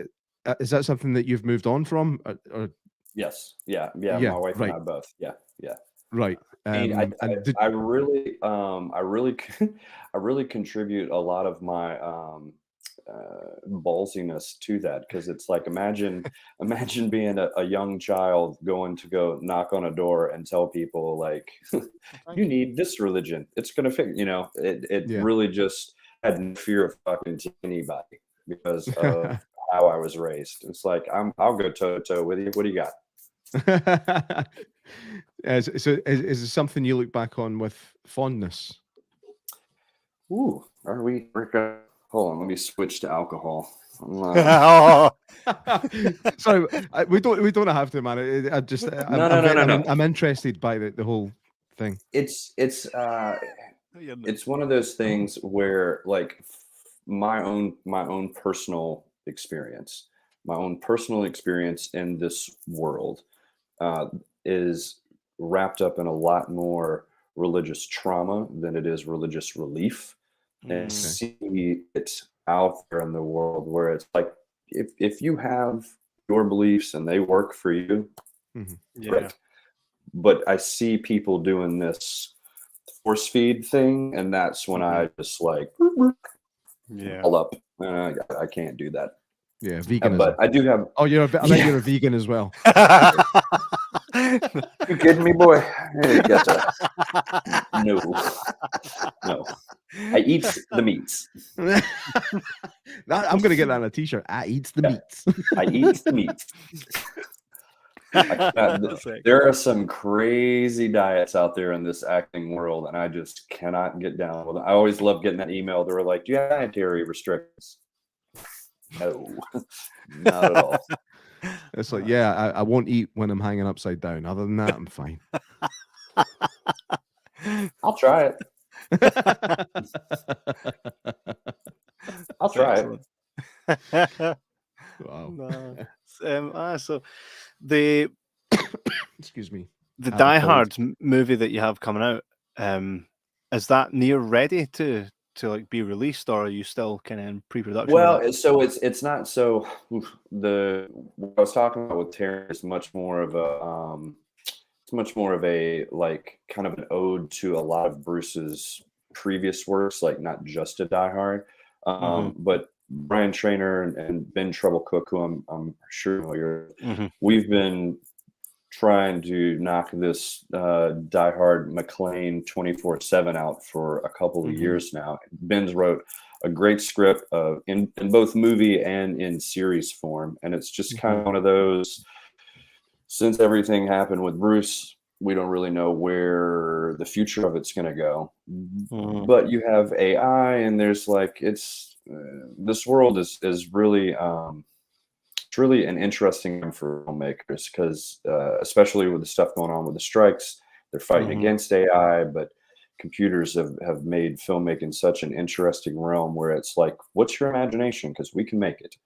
Is that something that you've moved on from? Or? Yes. Yeah. My wife and I both. Yeah. Right. I really contribute a lot of my ballsiness to that, because it's like imagine being a young child going to go knock on a door and tell people like you need this religion, it's gonna fix, it really just had no fear of talking to anybody because of how I was raised. It's like I'll go toe to toe with you. What do you got? So is it something you look back on with fondness? Ooh, are we? Hold on, let me switch to alcohol. Sorry, we don't have to, man. I'm interested by the whole thing. It's one of those things where like my own personal experience in this world is wrapped up in a lot more religious trauma than it is religious relief. And see it out there in the world where it's like if you have your beliefs and they work for you, Yeah. great. But I see people doing this force feed thing, and that's when I just like all up. I can't do that. Yeah, veganism. But I do have. Oh, I bet you're a vegan as well. You kidding me, boy? Hey, no. I eat the meats. I'm gonna get that on a t-shirt. I eats the meats. I eat the meats. There are some crazy diets out there in this acting world, and I just cannot get down with it. I always love getting that email. They were like, "Do you have dietary restrictions?" No, not at all. It's like, yeah, I won't eat when I'm hanging upside down. Other than that, I'm fine. I'll try it. I'll try it. Wow. So the excuse me, the Die Hard movie that you have coming out, is that near ready to like be released, or are you still kind of in pre-production? Well, so it's not so. What I was talking about with Terry is much more of a like kind of an ode to a lot of Bruce's previous works, like not just a Die Hard, but Brian Trainer and Ben Trouble Cook, who I'm sure we've been trying to knock this Die Hard McClane 24/7 out for a couple of years now. Ben's wrote a great script in both movie and in series form, and it's just kind of one of those. Since everything happened with Bruce, we don't really know where the future of it's going to go. But you have AI, and there's like this world is really it's really an interesting time for filmmakers because especially with the stuff going on with the strikes, they're fighting against AI, but computers have made filmmaking such an interesting realm where it's like, what's your imagination? Because we can make it.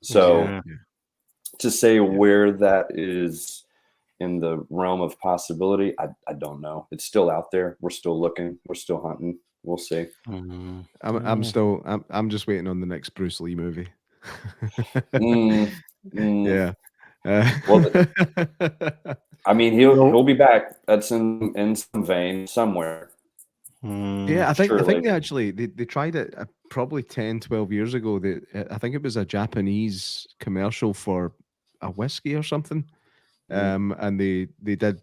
So to say where that is in the realm of possibility, I don't know. It's still out there. We're still looking. We're still hunting. We'll see. I'm just waiting on the next Bruce Lee movie. Yeah. Well, I mean, he'll be back. That's in some vein somewhere. Yeah, I think they tried it probably 10, 12 years ago. I think it was a Japanese commercial for a whiskey or something. And they did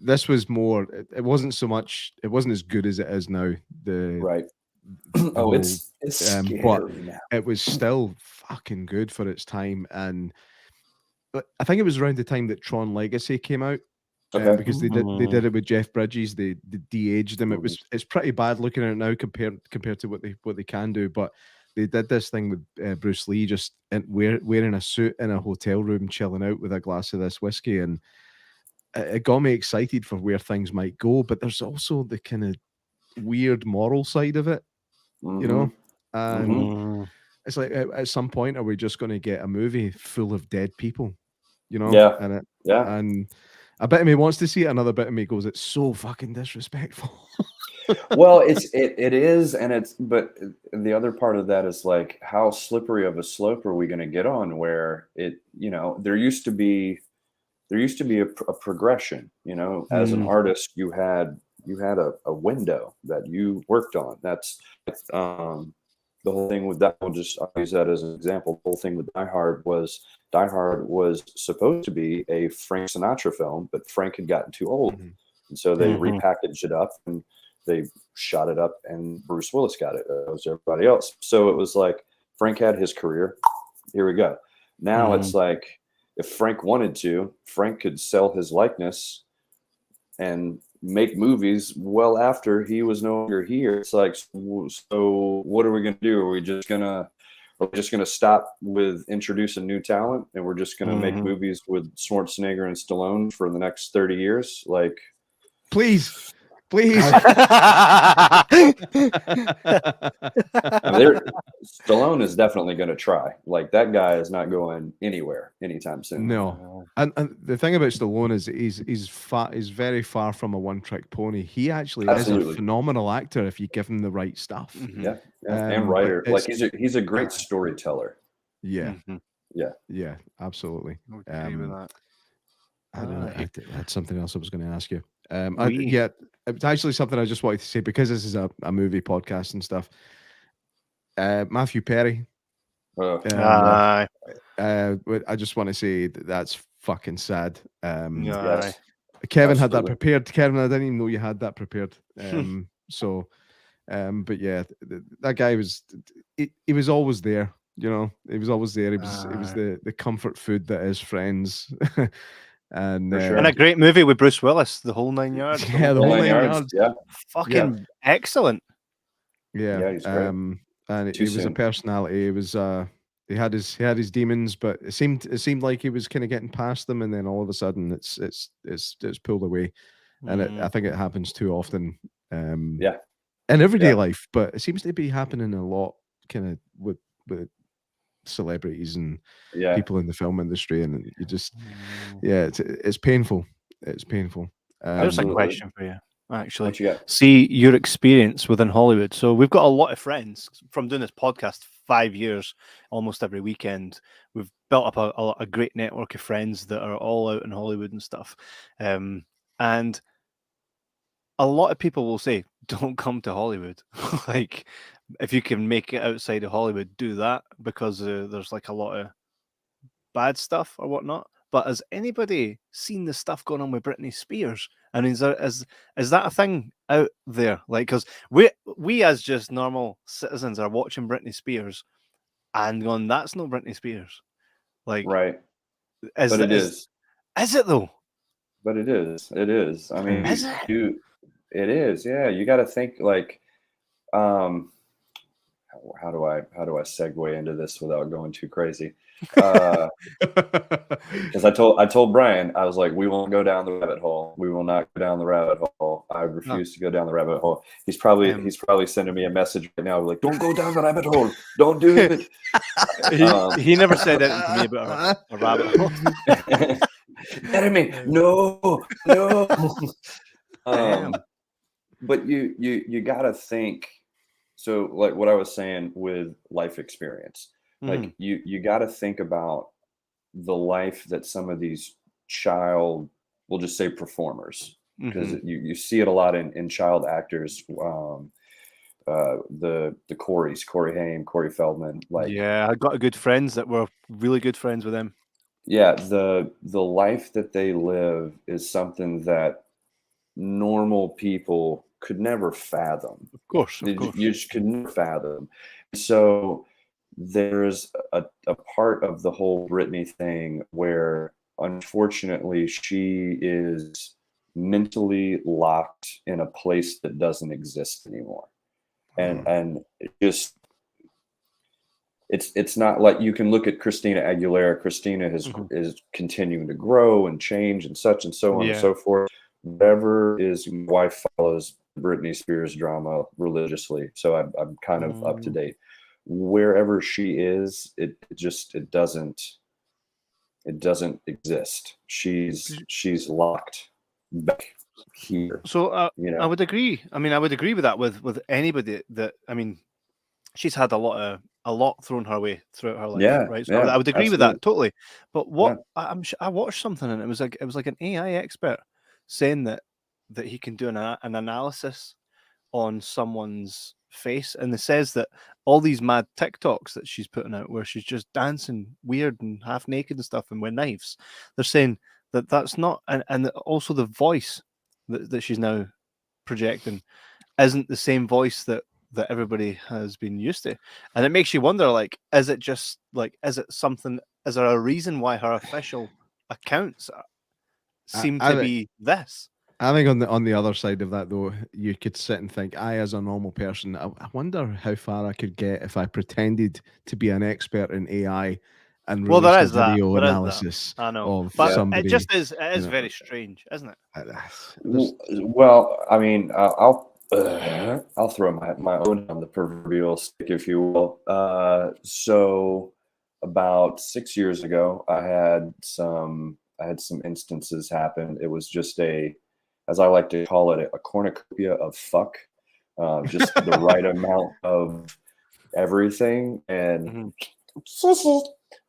this was more, it wasn't as good as it is now. It's scary but now. It was still fucking good for its time. And I think it was around the time that Tron Legacy came out. Because they did it with Jeff Bridges. They de-aged him. It's pretty bad looking at it now compared to what they can do. But they did this thing with Bruce Lee just wearing a suit in a hotel room, chilling out with a glass of this whiskey, and it got me excited for where things might go. But there's also the kind of weird moral side of it, you know. And it's like at some point, are we just going to get a movie full of dead people, you know? Yeah. And a bit of me wants to see it. Another bit of me goes, it's so fucking disrespectful. Well, it is, but the other part of that is like, how slippery of a slope are we going to get on? Where there used to be a progression. As an artist, you had a window that you worked on. That's the whole thing with that. I'll use that as an example. The whole thing with Die Hard was supposed to be a Frank Sinatra film, but Frank had gotten too old. And so they repackaged it up and they shot it up, and Bruce Willis got it. It was everybody else. So it was like Frank had his career. Here we go. Now it's like, if Frank wanted to, Frank could sell his likeness and make movies well after he was no longer here. It's like, so what are we going to do? Are we just going to stop with introducing new talent, and we're just going to make movies with Schwarzenegger and Stallone for the next 30 years? Like, please. Stallone is definitely going to try. Like, that guy is not going anywhere anytime soon. No, and the thing about Stallone is he's very far from a one-trick pony. He actually is a phenomenal actor if you give him the right stuff. And writer. Like, he's a great storyteller. Yeah. Yeah, absolutely. I would agree with that. I don't know. Aye. I had something else I was going to ask you. We- Yeah, it's actually something I just wanted to say because this is a movie podcast and stuff. Matthew Perry. Aye. I just want to say that's fucking sad. Aye. Yes. Kevin had that Absolutely. prepared. Kevin, I didn't even know you had that prepared. But yeah, that guy was. He was always there. You know, he was always there. He was the comfort food that is Friends. And For sure. And a great movie with Bruce Willis, The Whole Nine Yards. Yeah, The Whole Nine Yards. Yeah. Fucking excellent. Yeah, he's great. And Too he was a soon. personality. He was he had his demons, but it seemed like he was kind of getting past them, and then all of a sudden it's pulled away, and I think it happens too often. In everyday life, but it seems to be happening a lot, kind of with celebrities and people in the film industry, and you just it's painful. It's painful. There's a question for you, actually. What you got? See your experience within Hollywood. So we've got a lot of friends from doing this podcast 5 years, almost every weekend. We've built up a great network of friends that are all out in Hollywood and stuff. And a lot of people will say, don't come to Hollywood. Like, if you can make it outside of Hollywood, do that, because there's like a lot of bad stuff or whatnot. But has anybody seen the stuff going on with Britney Spears? And is that a thing out there? Like, because we as just normal citizens are watching Britney Spears and going, that's no Britney Spears. Like, Right. Is it though? But it is. It is. I mean, Is it? It is. Yeah. You got to think like, how do I segue into this without going too crazy? Because I told Brian, I was like, we won't go down the rabbit hole. We will not go down the rabbit hole. I refuse to go down the rabbit hole. He's probably sending me a message right now, like, don't go down the rabbit hole. Don't do it. He never said anything to me about a rabbit hole. Jeremy, no. But you got to think. So, like what I was saying with life experience, like you got to think about the life that some of these we'll just say performers, because you see it a lot in child actors. The Corey Haim, Corey Feldman. Like, yeah, I got good friends that were really good friends with him. Yeah, the life that they live is something that normal people could never fathom. Of course. You just could never fathom. So there's a part of the whole Britney thing where, unfortunately, she is mentally locked in a place that doesn't exist anymore. And it's not like you can look at Christina Aguilera. Christina is continuing to grow and change and such and so on and so forth. Whatever is, my wife follows Britney Spears drama religiously, so I'm kind of up to date. Wherever she is, it doesn't exist. She's locked back here. So I would agree. I mean, I would agree with that with anybody that, I mean, she's had a lot thrown her way throughout her life, right? So I would agree with that totally. But what I watched something, and it was like an AI expert saying that he can do an analysis on someone's face, and it says that all these mad TikToks that she's putting out, where she's just dancing weird and half naked and stuff, and with knives, they're saying that that's not, and also the voice that she's now projecting isn't the same voice that everybody has been used to. And it makes you wonder, like, is it something, is there a reason why her official accounts seem to be this? I think on the other side of that, though, you could sit and think, as a normal person, I wonder how far I could get if I pretended to be an expert in AI and released a video analysis of somebody. It is very strange, isn't it? Well, I mean, I'll throw my own on the proverbial stick, if you will. So about 6 years ago, I had some instances happen. It was just as I like to call it, a cornucopia of fuck, just the right amount of everything. And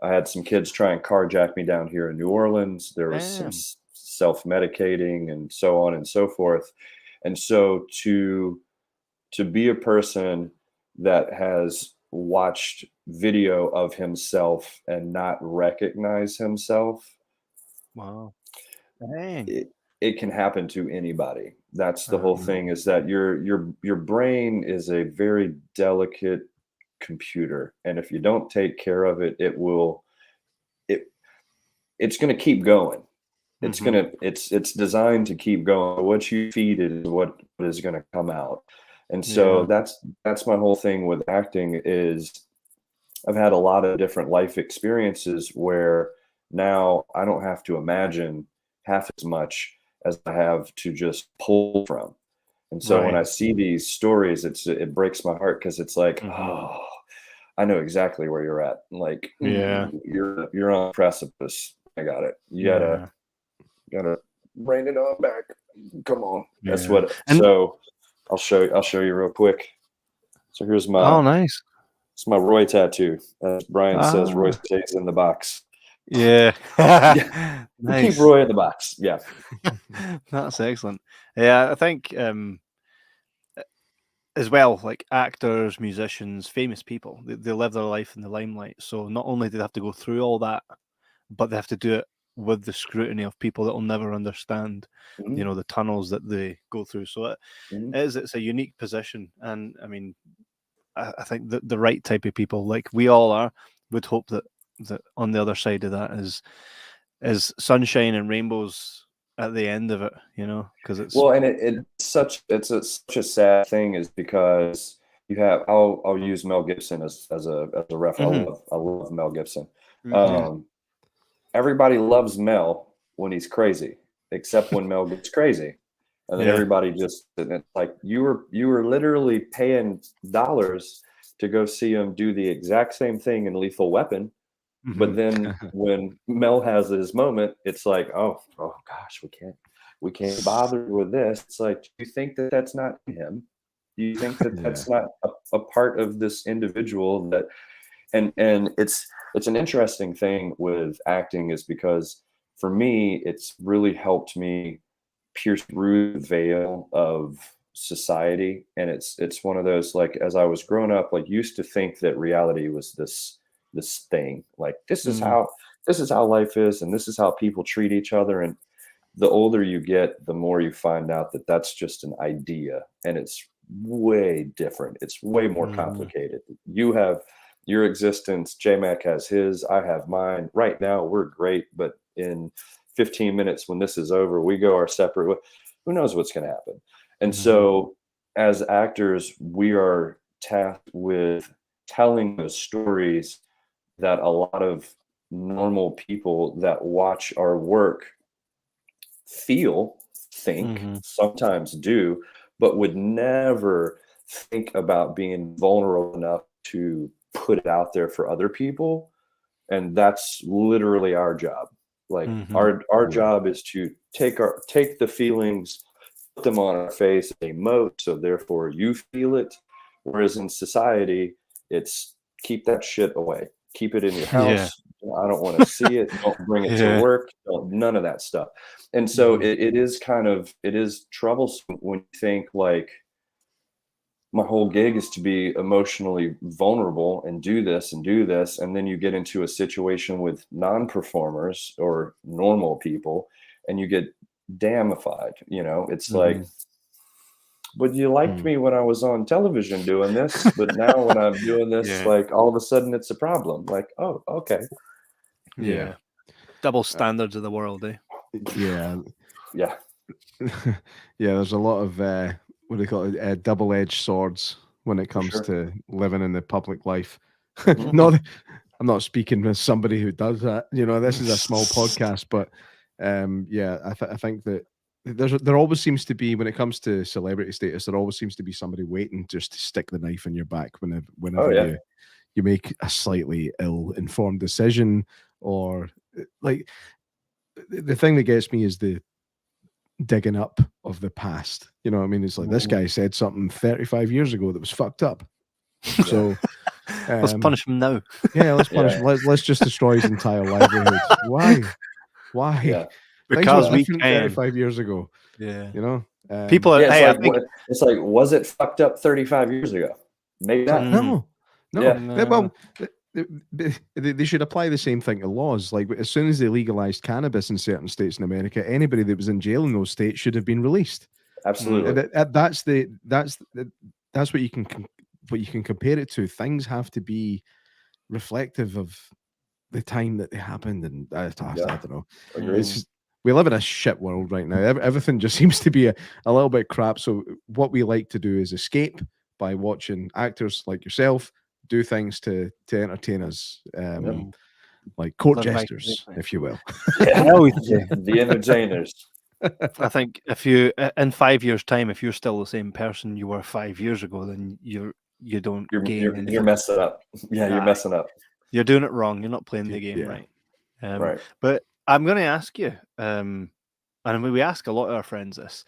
I had some kids try and carjack me down here in New Orleans. There was some Damn. self-medicating and so on and so forth. And so to be a person that has watched video of himself and not recognize himself, Wow. Dang. it can happen to anybody. That's the whole thing, is that your brain is a very delicate computer, and if you don't take care of it, it's going to keep going. It's designed to keep going. What you feed it is what is going to come out. And so that's my whole thing with acting, is I've had a lot of different life experiences where now I don't have to imagine half as much as I have to just pull from. And so when I see these stories, it breaks my heart, because it's like, oh, I know exactly where you're at. Like, you're on a precipice. I got it. You gotta rein it on back. Come on. That's what. So I'll show you real quick. So here's my. Oh, nice. It's my Roy tattoo. As Brian says, Roy stays in the box. Yeah. Nice. Keep Roy in the box. Yeah. That's excellent. Yeah, I think as well, like actors, musicians, famous people, they live their life in the limelight. So not only do they have to go through all that, but they have to do it with the scrutiny of people that will never understand, you know, the tunnels that they go through. So it's a unique position. And I mean, I think that the right type of people, like we all are, would hope that on the other side of that is sunshine and rainbows at the end of it, you know, because it's and it's such a sad thing, is because you have I'll use Mel Gibson as a reference. I love Mel Gibson. Everybody loves Mel when he's crazy, except when Mel gets crazy, and then everybody just, it's like you were literally paying dollars to go see him do the exact same thing in Lethal Weapon. But then when Mel has his moment, it's like, oh gosh, we can't bother with this. It's like, do you think that that's not him? Do you think that that's not a part of this individual? That and it's an interesting thing with acting, is because for me, it's really helped me pierce through the veil of society. And it's one of those, like, as I was growing up, like, used to think that reality was this thing, like this is how life is, and this is how people treat each other. And the older you get, the more you find out that that's just an idea, and it's way different. It's way more complicated. You have your existence, J-Mac has his, I have mine. Right now we're great, but in 15 minutes when this is over, we go our separate way. Who knows what's going to happen? And so as actors, we are tasked with telling those stories that a lot of normal people that watch our work think, sometimes do, but would never think about being vulnerable enough to put it out there for other people. And that's literally our job. Like our job is to take the feelings, put them on our face, emote, so therefore you feel it. Whereas in society, it's keep that shit away. Keep it in your house. I don't want to see it. Don't bring it to work. None of that stuff. And so it is troublesome when you think, like, my whole gig is to be emotionally vulnerable and do this. And then you get into a situation with non-performers or normal people, and you get damnified. You know, it's like, but you liked me when I was on television doing this, but now when I'm doing this, like, all of a sudden it's a problem. Like, oh, okay. Yeah. Double standards of the world, eh? Yeah. Yeah. There's a lot of what do you call it? Double-edged swords when it comes to living in the public life. I'm not speaking as somebody who does that. You know, this is a small podcast, but I think that there always seems to be, when it comes to celebrity status, there always seems to be somebody waiting just to stick the knife in your back whenever you make a slightly ill-informed decision, or like the thing that gets me is the digging up of the past. You know what I mean? It's like, this guy said something 35 years ago that was fucked up. So Let's punish him now. Yeah, let's punish him. Let's just destroy his entire livelihood. Why? Yeah. Because Things were we different can. 35 years ago. Yeah. You know, People are. Yeah, Hey, I like, think. it's like, was it fucked up 35 years ago? Maybe not. no. Yeah. Well, they should apply the same thing to laws. Like as soon as they legalized cannabis in certain states in America, anybody that was in jail in those states should have been released. Absolutely. And that's what you can compare it to. Things have to be reflective of the time that they happened, and I don't know. It's just, we live in a shit world right now. Everything just seems to be a little bit crap. So what we like to do is escape by watching actors like yourself do things to entertain us, like court jesters, if you will. The entertainers. I think if you in 5 years' time, if you're still the same person you were 5 years ago, then you don't gain anything. You're messing up. Yeah, you're messing up. You're doing it wrong. You're not playing the game right. Right. But I'm going to ask you, and we ask a lot of our friends this.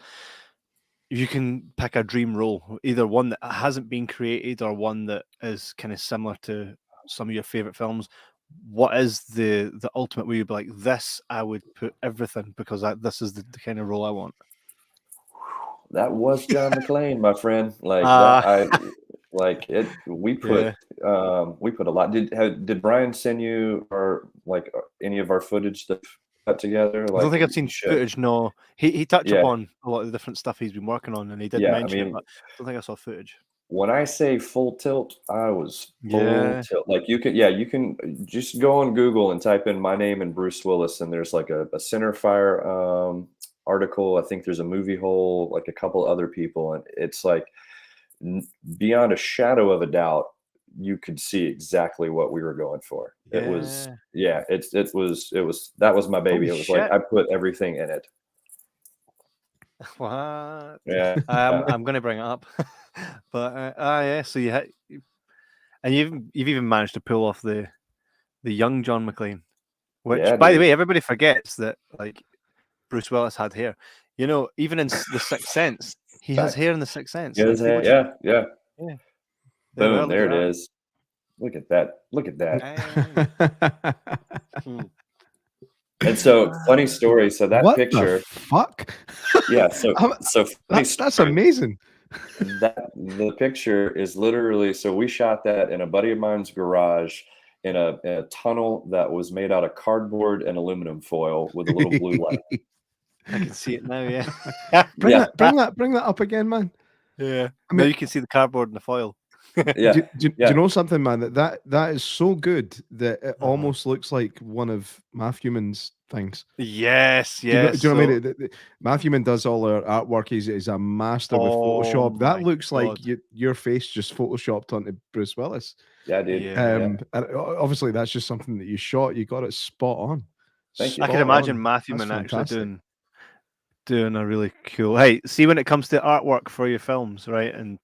You can pick a dream role, either one that hasn't been created or one that is kind of similar to some of your favorite films. What is the ultimate where you'd be like, this I would put everything because this is the kind of role I want? That was John McClane, my friend. Like we put a lot. Did Brian send you any of our footage that cut together? I don't think I've seen footage. No, he touched upon a lot of the different stuff he's been working on, and he did mention it, but I don't think I saw footage. When I say full tilt, I was full tilt. Like you can just go on Google and type in my name and Bruce Willis, and there's like a Centerfire article. I think there's a Movie Hole, like a couple other people, and it's like beyond a shadow of a doubt, you could see exactly what we were going for. It was that was my baby. Holy it was shit. like I put everything in it. What? Yeah. I'm going to bring it up, but so you've even managed to pull off the young John McClane, which by the way, everybody forgets that like Bruce Willis had hair. You know, even in The Sixth Sense, he has hair in The Sixth Sense. Yeah. Boom, there it is. Look at that. And so, funny story. So that what picture. The fuck? Yeah. So that's amazing. The picture is literally. So we shot that in a buddy of mine's garage in a tunnel that was made out of cardboard and aluminum foil with a little blue light. I can see it now. Yeah. Bring that up again, man. Yeah. I mean, you can see the cardboard and the foil. Yeah. Do you know something, man? That is so good that it almost looks like one of Matthew Man's things. Yes. Do you know what I mean? Matthew Mann does all our artwork. He's a master with Photoshop. That looks like your face just photoshopped onto Bruce Willis. Yeah, dude. And obviously, that's just something that you shot. You got it spot on. Thank you. I can imagine Matthew Mann actually doing a really cool. Hey, see, when it comes to artwork for your films, right, and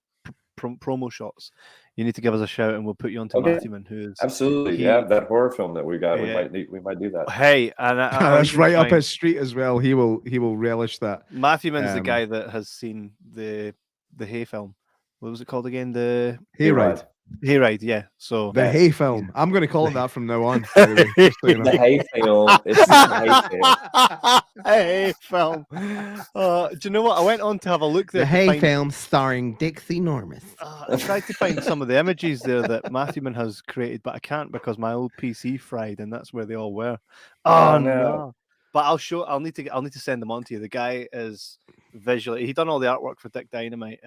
promo shots, you need to give us a shout and we'll put you onto Matthew Mann, who is absolutely that horror film that we got. We might do that. Hey, and that's right up his street as well. He will relish that. Matthew Mann's the guy that has seen the Hay film. What was it called again? The Hayride. Hayride, yeah. So the Hay film. I'm going to call it that from now on. The Hay film. It's the Hay film. Do you know what? I went on to have a look there. The Hay film starring Dixie Normus. I tried to find some of the images there that Matthew Mann has created, but I can't because my old PC fried, and that's where they all were. Oh no! But I'll need to send them on to you. The guy is visually. He done all the artwork for Dick Dynamite,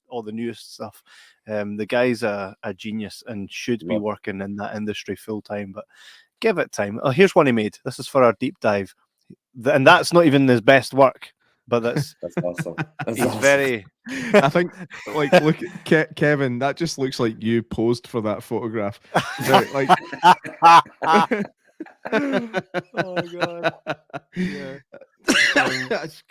all the newest stuff. The guy's a genius and should be working in that industry full time. But give it time. Oh, here's one he made. This is for our deep dive, and that's not even his best work. But that's awesome. He's awesome. Very. I think, like, look at Kevin. That just looks like you posed for that photograph. Like. Oh god. Yeah.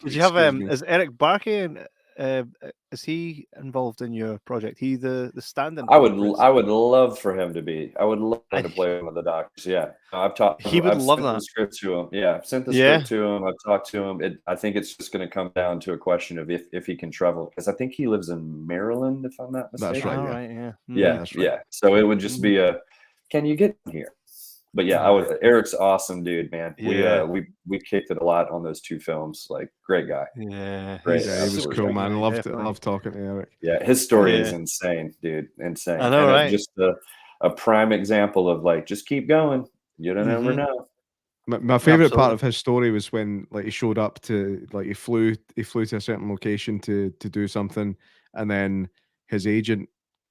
Did you have is Eric Barkey is he involved in your project? He the stand-in? I for would Prince? I would love for him to be. I would love I- to play one of the doctors. Yeah, I've talked. He would I've love sent the that. script to him. Yeah, I've sent the Yeah. script to him. I've talked to him. I think it's just going to come down to a question of if he can travel, because I think he lives in Maryland, if I'm not mistaken. That's right. All Yeah. right, yeah. Yeah, that's right. yeah. So it would just be a, can you get here? But yeah, I would. Eric's awesome, dude, man. Yeah. We kicked it a lot on those two films. Like, great guy. Yeah, Great. Yeah, he was Absolutely cool, great man. I guy, loved definitely. loved talking to Eric. Yeah, his story is Yeah. insane, dude. Insane. I know, and right? Just a prime example of like, just keep going. You don't ever Mhm. know. My favorite part Absolutely. of his story was when like he showed up to like he flew to a certain location to do something, and then his agent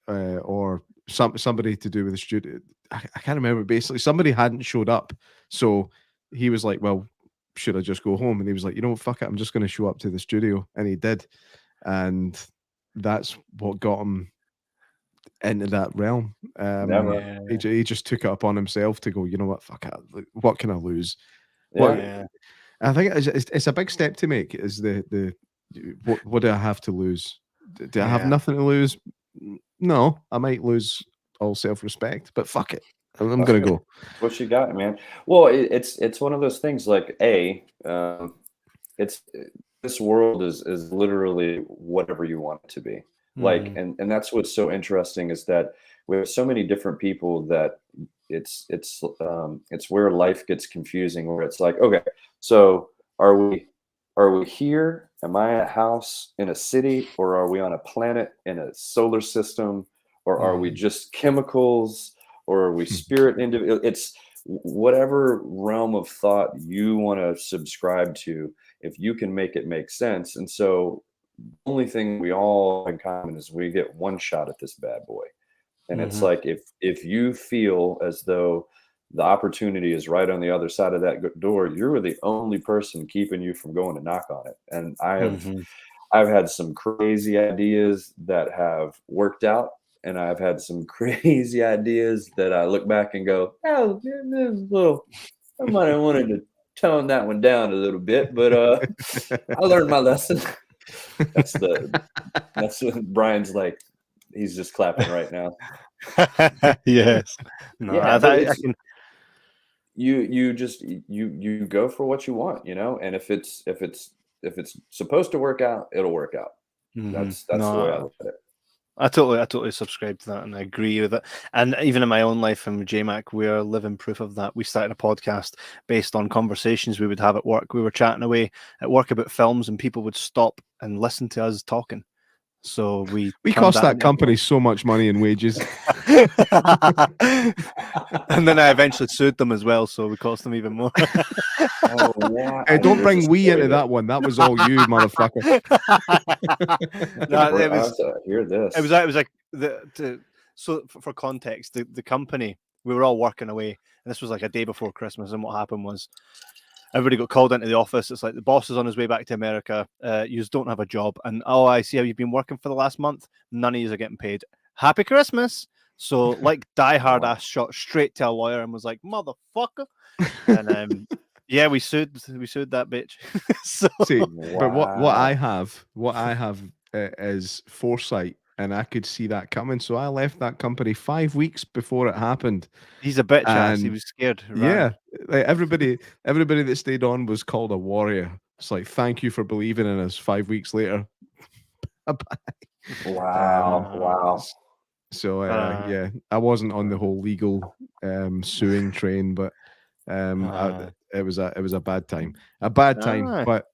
or somebody to do with the studio, I can't remember. Basically, somebody hadn't showed up, so he was like, "Well, should I just go home?" And he was like, "You know what, fuck it, I'm just going to show up to the studio," and he did, and that's what got him into that realm. Never. Yeah. He just took it upon himself to go, you know what, fuck it, what can I lose? Yeah. Yeah. I think it's a big step to make. Is the what do I have to lose? Do I have Yeah. nothing to lose? No, I might lose all self-respect, but fuck it, I'm gonna go. What you got, man? Well, it's one of those things. Like, it's this world is literally whatever you want it to be. Like, Mhm. and that's what's so interesting, is that we have so many different people that it's where life gets confusing, where it's like, okay, so are we here? Am I a house in a city, or are we on a planet in a solar system, or are we just chemicals, or are we spirit individual? It's whatever realm of thought you want to subscribe to, if you can make it make sense. And so the only thing we all have in common is we get one shot at this bad boy. And it's Mhm. like, if you feel as though the opportunity is right on the other side of that door, you're the only person keeping you from going to knock on it. And Mhm. I've had some crazy ideas that have worked out, and I've had some crazy ideas that I look back and go, oh, this is a little, I might have wanted to tone that one down a little bit, but I learned my lesson. That's what Brian's like. He's just clapping right now. Yes. No, Yeah, I, but I can. you go for what you want, and if it's supposed to work out, it'll work out. Mhm. That's No, the way I look at it. I totally subscribe to that, and I agree with it. And even in my own life and with JMac, we're living proof of that. We started a podcast based on conversations we would have at work. We were chatting away at work about films, and people would stop and listen to us talking. So we turned cost that into a company so much money in wages. and then I eventually sued them as well, so we cost them even more. Oh, yeah. Hey, don't There's a bring we story into that one. That was all you, motherfucker. No, I have to hear this. it was like so for context, the company, we were all working away, and this was like a day before Christmas, and what happened was everybody got called into the office. It's like the boss is on his way back to America. You just don't have a job, and oh, I see how you've been working for the last month. None of you are getting paid. Happy Christmas. So like Die Hard, I shot straight to a lawyer and was like, motherfucker. And yeah, we sued that bitch. So See, but what Wow. I have is foresight, and I could see that coming. So I left that company 5 weeks before it happened. he's a bitch ass. He And was scared. Ran. Yeah, like everybody that stayed on was called a warrior. It's like, thank you for believing in us. 5 weeks later. Wow. Wow. So yeah, I wasn't on the whole legal suing train, but it was a bad time. Aye. But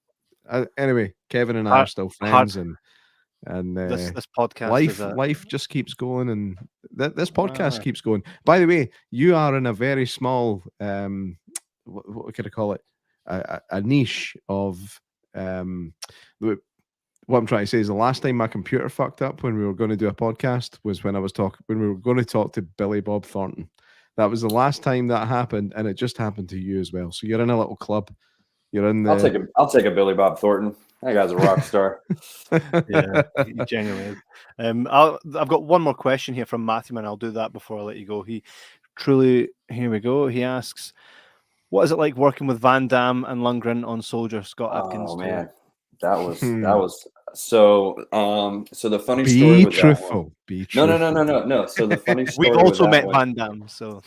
anyway, Kevin and I Hard- are still hard- friends, and this podcast is life just keeps going, and this podcast Aye. keeps going. By the way, you are in a very small what could I call it, a niche of what I'm trying to say is the last time my computer fucked up when we were going to do a podcast was when we were going to talk to Billy Bob Thornton. That was the last time that happened, and it just happened to you as well. So you're in a little club. You're in the. I'll take a Billy Bob Thornton. That guy's a rock star. Yeah, he genuinely is. I've got one more question here from Matthew, and I'll do that before I let you go. Here we go. He asks, what is it like working with Van Damme and Lundgren on Soldier? Scott Adkins. Oh man, that was So the funny Be story with that one. truthful. Be No. truthful. No. So the funny story We with also that met one, Van Damme, so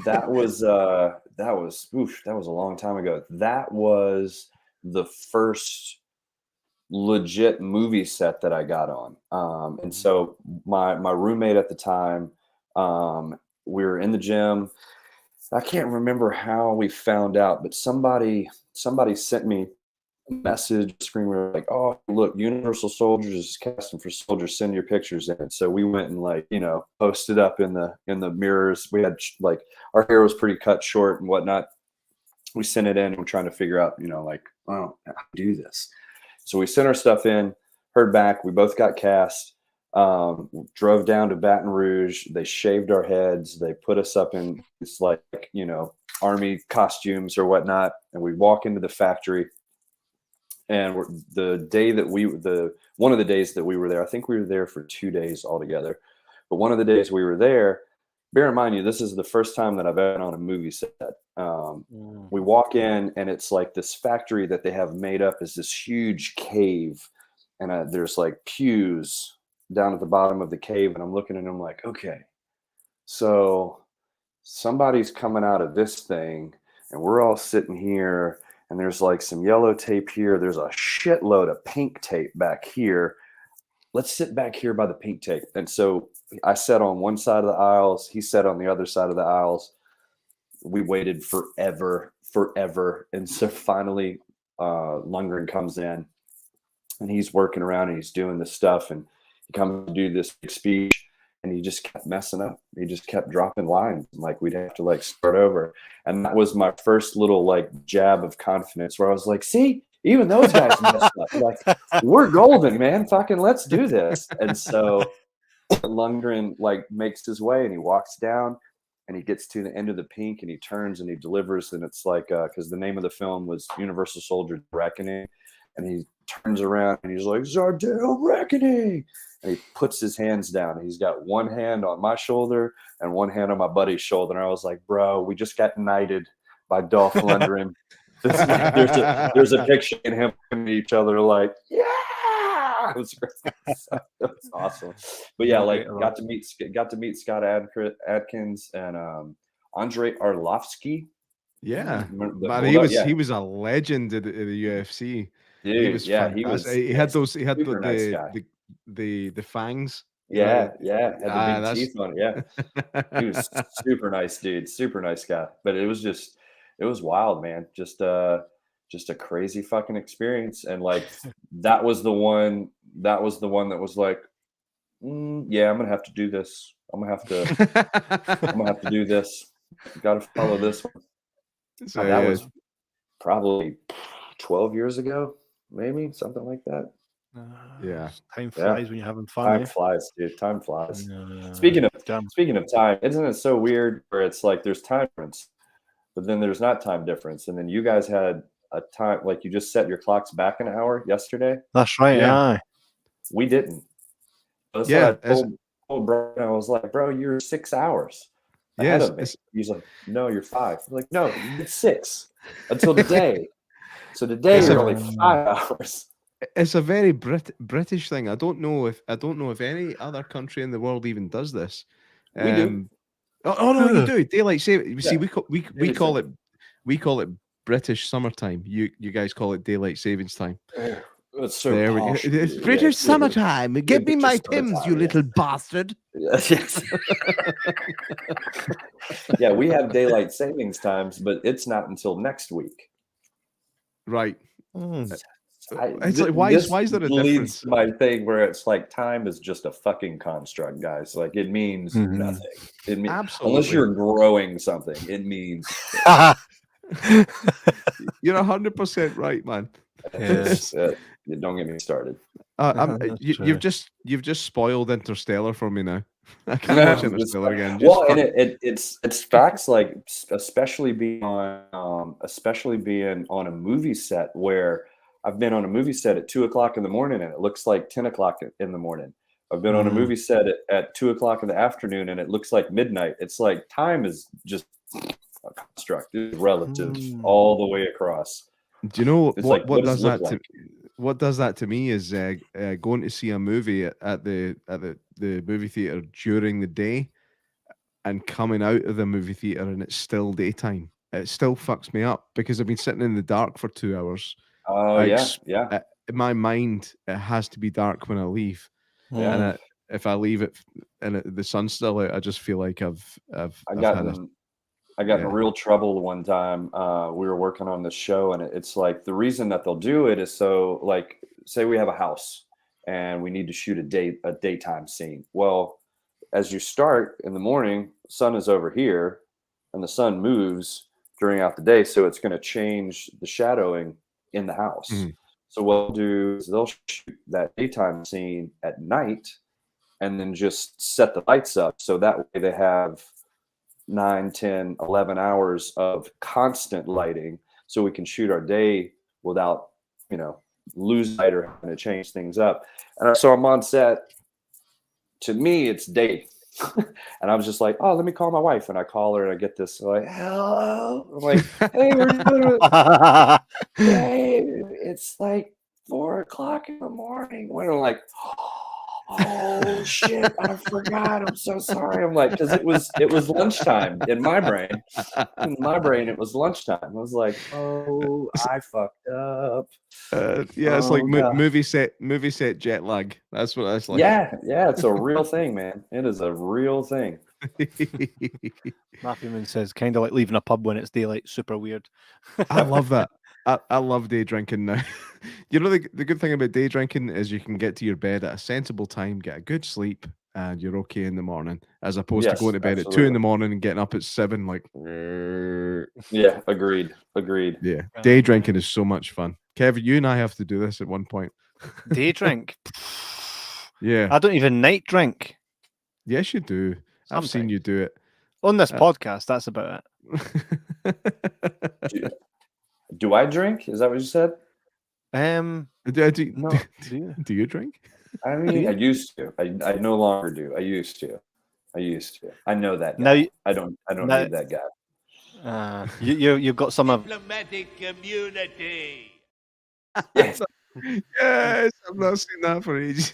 that was that was a long time ago. That was the first legit movie set that I got on. And so my roommate at the time, we were in the gym. I can't remember how we found out, but somebody sent me a message screen like, "Oh, look, Universal Soldiers is casting for soldiers. Send your pictures in." So we went and posted up in the mirrors. We had our hair was pretty cut short and whatnot. We sent it in and we're trying to figure out, how to do this. So we sent our stuff in, heard back. We both got cast. Drove down to Baton Rouge. They shaved our heads. They put us up in this army costumes or whatnot, and we walk into the factory. And one of the days that we were there, I think we were there for 2 days altogether. But one of the days we were there, bear in mind, this is the first time that I've been on a movie set. We walk in, and it's like this factory that they have made up as this huge cave, and there's pews down at the bottom of the cave, and I'm looking at them like, okay, so somebody's coming out of this thing, and we're all sitting here, and there's some yellow tape here. There's a shitload of pink tape back here. Let's sit back here by the pink tape. And so I sat on one side of the aisles. He sat on the other side of the aisles. We waited forever. And so finally, Lundgren comes in, and he's working around, and he's doing this stuff, and he comes to do this big speech, and he just kept messing up. He just kept dropping lines. We'd have to start over. And that was my first little jab of confidence where I was like, see, even those guys messed up. We're golden, man. Fucking let's do this. And so Lundgren makes his way, and he walks down, and he gets to the end of the pink, and he turns and he delivers. And it's because the name of the film was Universal Soldier Reckoning. And he turns around and he's like, Zardel Reckoning. And he puts his hands down. He's got one hand on my shoulder and one hand on my buddy's shoulder. And I was like, bro, we just got knighted by Dolph Lundgren. There's a picture of him and each other yeah. It was great. It was awesome. But yeah, got to meet Scott Adkins and Andre Arlovsky. Yeah, man, he was a legend at the UFC. Dude, he had the fangs. Yeah, had the big teeth on it. Yeah, he was super nice dude, super nice guy. But it was wild, man. Just a crazy fucking experience. And that was the one that was yeah, I'm gonna have to do this. I'm gonna have to do this. Got to follow this one. So that was probably 12 years ago, maybe something like that. Yeah, time flies when you're having fun. Time flies, dude. Time flies. Speaking of time, isn't it so weird where it's there's time difference, but then there's not time difference, and then you guys had a time you just set your clocks back an hour yesterday. That's right. Yeah, we didn't. That's what I told Brian. I was like, bro, you're 6 hours. Yes, he's like, no, you're 5. I'm like, no, it's 6 until today. So today you're only 5 hours. It's a very British thing. I don't know if any other country in the world even does this. We do. Oh no, you do. Daylight saving. You see, we call it British summertime. You guys call it daylight savings time. It's so posh, it's British summertime. Give me my Timbs, you little bastard. Yes. Yeah, we have daylight savings times, but it's not until next week. Right. It's why is there a difference? Leads to my thing where it's time is just a fucking construct, guys. It means nothing. It means unless you're growing something, it means you're 100% right, man. Yes. Don't get me started. You've just spoiled Interstellar for me now. I can't watch Interstellar again. And it's facts, especially being on a movie set where I've been on a movie set at 2:00 in the morning and it looks like 10:00 in the morning. I've been on a movie set at 2:00 in the afternoon and it looks like midnight. It's time is just a construct. It's relative all the way across. Do you know what does that? what does that to me is going to see a movie at the movie theater during the day and coming out of the movie theater and it's still daytime. It still fucks me up because I've been sitting in the dark for 2 hours. Oh yeah, yeah, In my mind, it has to be dark when I leave, yeah. and if I leave it and the sun's still out, I just feel like I've got had in real trouble one time. We were working on this show, and it's like the reason that they'll do it is so, like, say we have a house and we need to shoot a daytime scene. Well, as you start in the morning, sun is over here, and the sun moves throughout the day, so it's going to change the shadowing in the house. So what they'll do is they'll shoot that daytime scene at night and then just set the lights up, so that way they have 9, 10, 11 hours of constant lighting, so we can shoot our day without, lose light or having to change things up. And so I'm on set. To me, it's day. And I was just like, oh, let me call my wife. And I call her and I get this like, hello. I'm like, hey, we're doing it. Hey, it's like 4 o'clock in the morning. When I'm like, oh shit, I forgot. I'm so sorry. I'm like, because it was lunchtime in my brain. In my brain, it was lunchtime. I was like, oh, I fucked up. It's like movie set jet lag. That's what that's like. Yeah, it's a real thing, man. It is a real thing. Matthew Moon says, kind of like leaving a pub when it's daylight. Super weird. I love that. I love day drinking now. The good thing about day drinking is you can get to your bed at a sensible time, get a good sleep, and you're okay in the morning, as opposed to going to bed at 2 in the morning and getting up at 7. Like, yeah, agreed. Yeah, day drinking is so much fun. Kevin, you and I have to do this at one point. Day drink. Yeah, I don't even night drink. Yes, you do. I've seen you do it on this podcast. That's about it. Do I drink? Is that what you said? No. Do you drink? I mean, I used to. I no longer do. I used to. I know that guy. Now, I don't need that guy. You've got some of diplomatic community. Yes, I've not seen that for ages.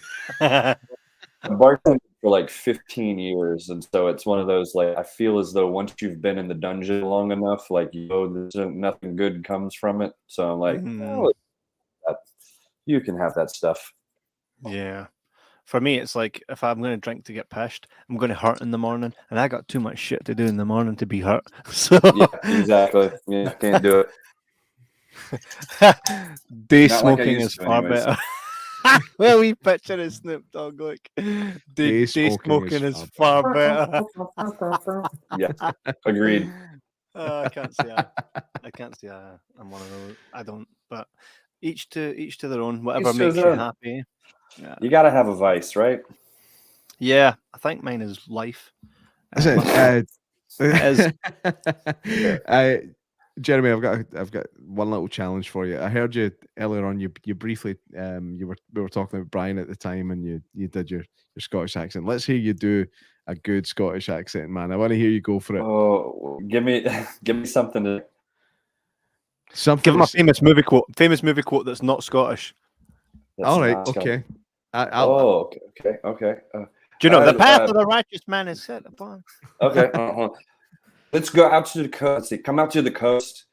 I bartended for like 15 years, and so it's one of those, like, I feel as though once you've been in the dungeon long enough, like, nothing good comes from it. So I'm like, you can have that stuff. Yeah. For me, it's like, if I'm going to drink to get pissed, I'm going to hurt in the morning, and I got too much shit to do in the morning to be hurt. So yeah, exactly. Yeah, can't do it. Day Not smoking like is far better. Well, we picture it, Snoop Dogg. Like, day smoking is far better. Yeah, agreed. I can't say I'm one of those. I don't. But each to their own. Whatever makes you happy. Yeah. You got to have a vice, right? Yeah, I think mine is life. Jeremy, I've got one little challenge for you. I heard you earlier on. You briefly we were talking about Brian at the time, and you did your Scottish accent. Let's hear you do a good Scottish accent, man. I want to hear you go for it. Oh, give me something to. Give him a famous movie quote. Famous movie quote that's not Scottish. All right, okay. Okay. Do you know the path of the righteous man is set upon? Okay. Let's go out to the coast. Come out to the coast.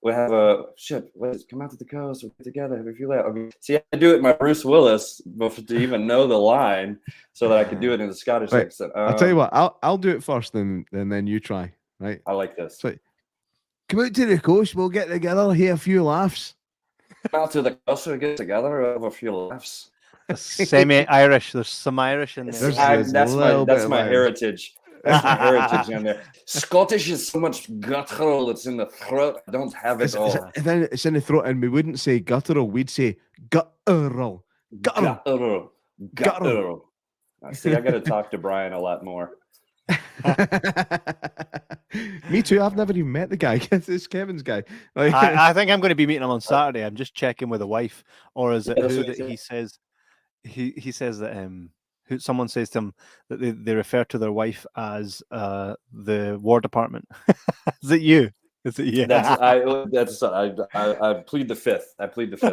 We have a ship. Come out to the coast. We'll get together. If you let. Okay. See, I do it my Bruce Willis before to even know the line, so that I can do it in the Scottish accent. I'll tell you what. I'll do it first, and then you try. Right. I like this. So, come out to the coast. We'll get together. Hear a few laughs. Come out to the coast. We'll get together. Have a few laughs. Semi-Irish. There's some Irish in there. That's my heritage. That's my heritage in there. Scottish is so much guttural. It's in the throat. I don't have it all. Then it's in the throat, and we wouldn't say guttural. We'd say guttural. Guttural. See, I got to talk to Brian a lot more. Me too. I've never even met the guy. It's Kevin's guy. Like, I think I'm going to be meeting him on Saturday. I'm just checking with a wife, or is it who that he says? He says that someone says to him that they refer to their wife as the War Department. Is it you? Is it? Yeah. I plead the fifth. I plead the fifth.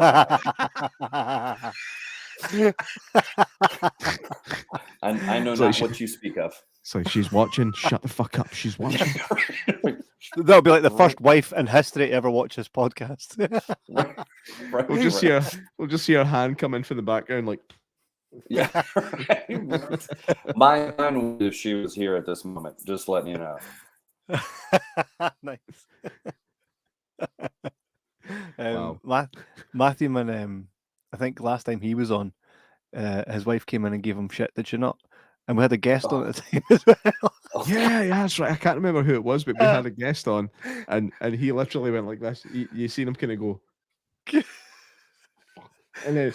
I know It's like not what you speak of. It's like she's watching. Shut the fuck up. She's watching. That'll be like the first wife in history to ever watch this podcast. Right, We'll just see her hand come in from the background, like. yeah. Right. Mine would if she was here at this moment. Just letting you know. Nice. Wow. Matthew, I think last time he was on, his wife came in and gave him shit. Did she not? And we had a guest on at the time as well. Yeah, that's right. I can't remember who it was, but we had a guest on, and he literally went like this. You seen him kind of go, and then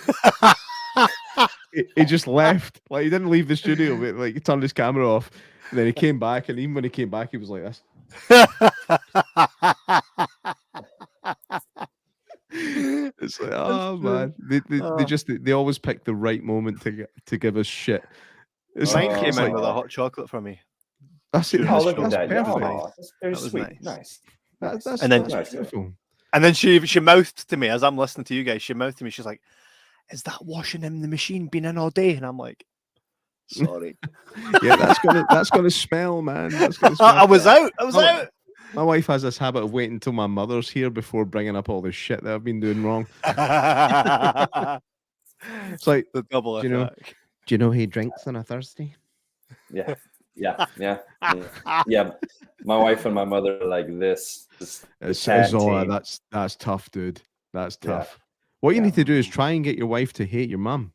he just left. Like he didn't leave the studio, but like he turned his camera off, and then he came back, and even when he came back, he was like this. It's like, oh man, they always pick the right moment to give us shit. Mine came it's in like, with a hot chocolate from me. that's it. Oh, That's, look at that's that. perfect. Oh, that's very That was sweet. nice. Nice. That's, And then- that's beautiful. And then she mouthed to me as I'm listening to you guys. She mouthed to me. She's like, "Is that washing in the machine been in all day?" And I'm like, "Sorry." Yeah, that's gonna smell, man. That's gonna smell. I was out. Oh. out. My wife has this habit of waiting until my mother's here before bringing up all this shit that I've been doing wrong. It's like, The double Do you know- effect. Do you know he drinks on a Thursday? Yeah. My wife and my mother are like this. it's tag all team. that's tough, dude. That's Yeah. tough. What you Yeah. need to do is try and get your wife to hate your mum.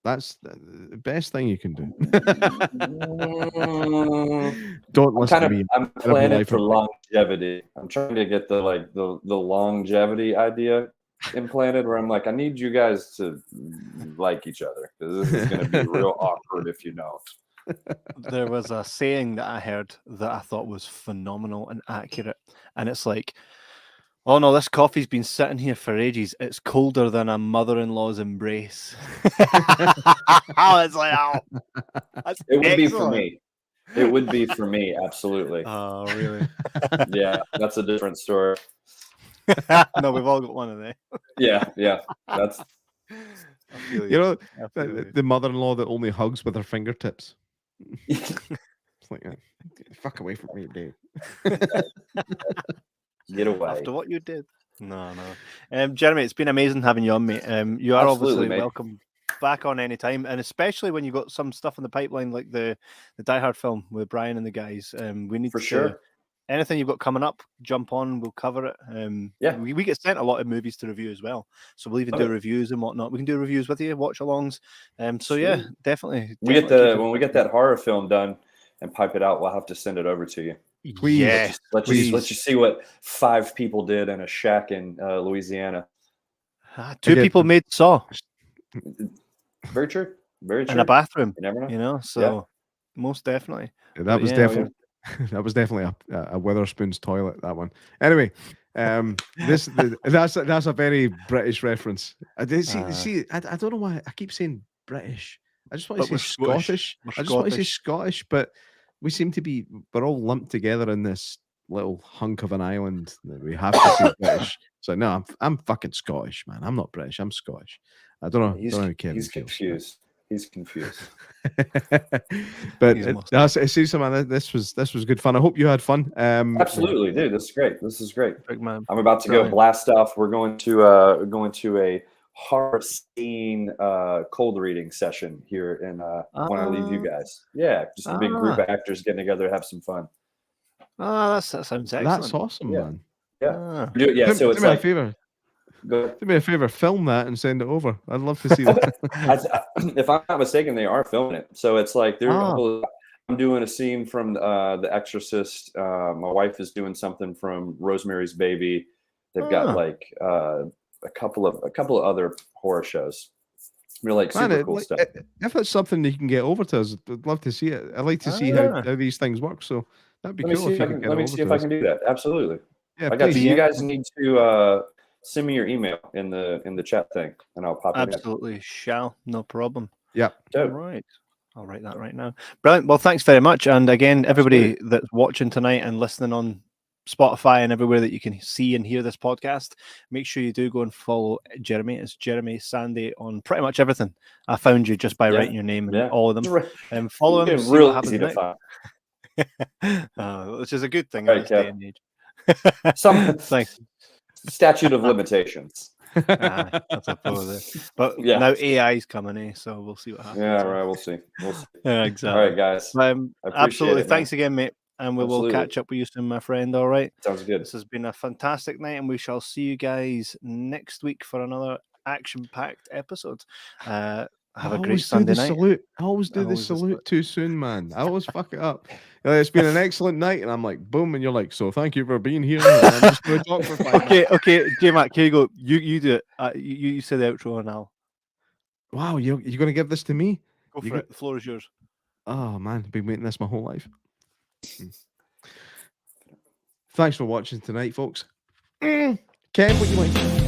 That's the best thing you can do. Don't listen to me. I'm planning life for of- longevity. I'm trying to get the longevity idea implanted where I'm like, I need you guys to like each other because this is going to be real awkward if you don't. There was a saying that I heard that I thought was phenomenal and accurate, and it's like, "Oh no, this coffee's been sitting here for ages. It's colder than a mother-in-law's embrace." It's like, oh, that's It would be for excellent. me. It would be for me, absolutely. Oh, really? Yeah, that's a different story. No, we've all got one of them. Yeah, that's I feel You know, I feel you. the mother-in-law that only hugs with her fingertips. It's like, fuck away from me, dude. get away. After what you did. No. Jeremy, it's been amazing having you on, mate. You are Absolutely, obviously mate. welcome back on any time, and especially when you got some stuff in the pipeline like the Die Hard film with Brian and the guys. We need For to, sure. anything you've got coming up, jump on. We'll cover it. Yeah. we get sent a lot of movies to review as well, so we'll even Love do it. reviews and whatnot. We can do reviews with you, watch alongs. So yeah, Sweet. definitely. When we get that horror film done and pipe it out, we'll have to send it over to you. Please. Yes, Let please. you see what 5 people did in a shack in Louisiana. Two Again- people made Saw Very true. Very true. in a bathroom. You never know. You know, so most definitely. That was yeah, definitely that was definitely a Witherspoon's toilet. That one. Anyway, that's a very British reference. I did see. I don't know why I keep saying British. I just want But to we're say Scottish. Scottish. We're I just want to say Scottish. Scottish, but we seem to be. We're all lumped together in this little hunk of an island that we have to say British. So no, I'm fucking Scottish, man. I'm not British. I'm Scottish. I don't know. He's don't know how Kevin he's feels. confused. He's confused. But He's almost seriously, man, this was good fun. I hope you had fun. Absolutely, dude. This is great. This is great. Big man. I'm about to go Brilliant. blast off. We're going to a horror scene cold reading session here in when I leave you guys. Yeah, just a big group of actors getting together to have some fun. Oh, that sounds excellent. That's awesome, Yeah. man. Ah. Yeah, so it's do me a like favor. go, Do me a favor. Film that and send it over. I'd love to see that. if I'm not mistaken, they are filming it. So it's like Oh. I'm doing a scene from The Exorcist. My wife is doing something from Rosemary's Baby. They've got Oh. like a couple of other horror shows. Really like super Man, cool like, stuff. if it's something you can get over to us, I'd love to see it. I'd like to see how these things work. So that'd be Let me cool see if if you I could can, get let it me over see if to I us. can do that. Absolutely. Yeah, I got please. you. You guys need to send me your email in the chat thing, and I'll pop it in. Absolutely shall. No problem. Yeah. All Dope. right. I'll write that right now. Brilliant. Well, thanks very much. And again, everybody that's watching tonight and listening on Spotify and everywhere that you can see and hear this podcast. Make sure you do go and follow Jeremy. It's Jeremy Sande on pretty much everything. I found you just by writing your name in all of them. And follow him. It's See real what happens easy to next. find. Which is a good thing All in right, this day Kev. and age. Thanks. Statute of limitations. I suppose. But now AI's coming, so we'll see what happens. Yeah, right. We'll see. Yeah, exactly. All right, guys. Absolutely. it, Thanks again, mate. And we will Absolutely. catch up with you soon, my friend. All right. Sounds good. This has been a fantastic night, and we shall see you guys next week for another action-packed episode. Have a great Sunday night. Salute. I always do the salute too soon, man. I always fuck it up. It's been an excellent night, and I'm like, boom, and you're like, so thank you for being here. And I'm just going to talk for 5 minutes. Okay, J-Mac, here you go. You do it. You say the outro, and I'll. Wow, you're going to give this to me? Go for it. The floor is yours. Oh, man, I've been waiting this my whole life. Thanks for watching tonight, folks. Ken, what you like?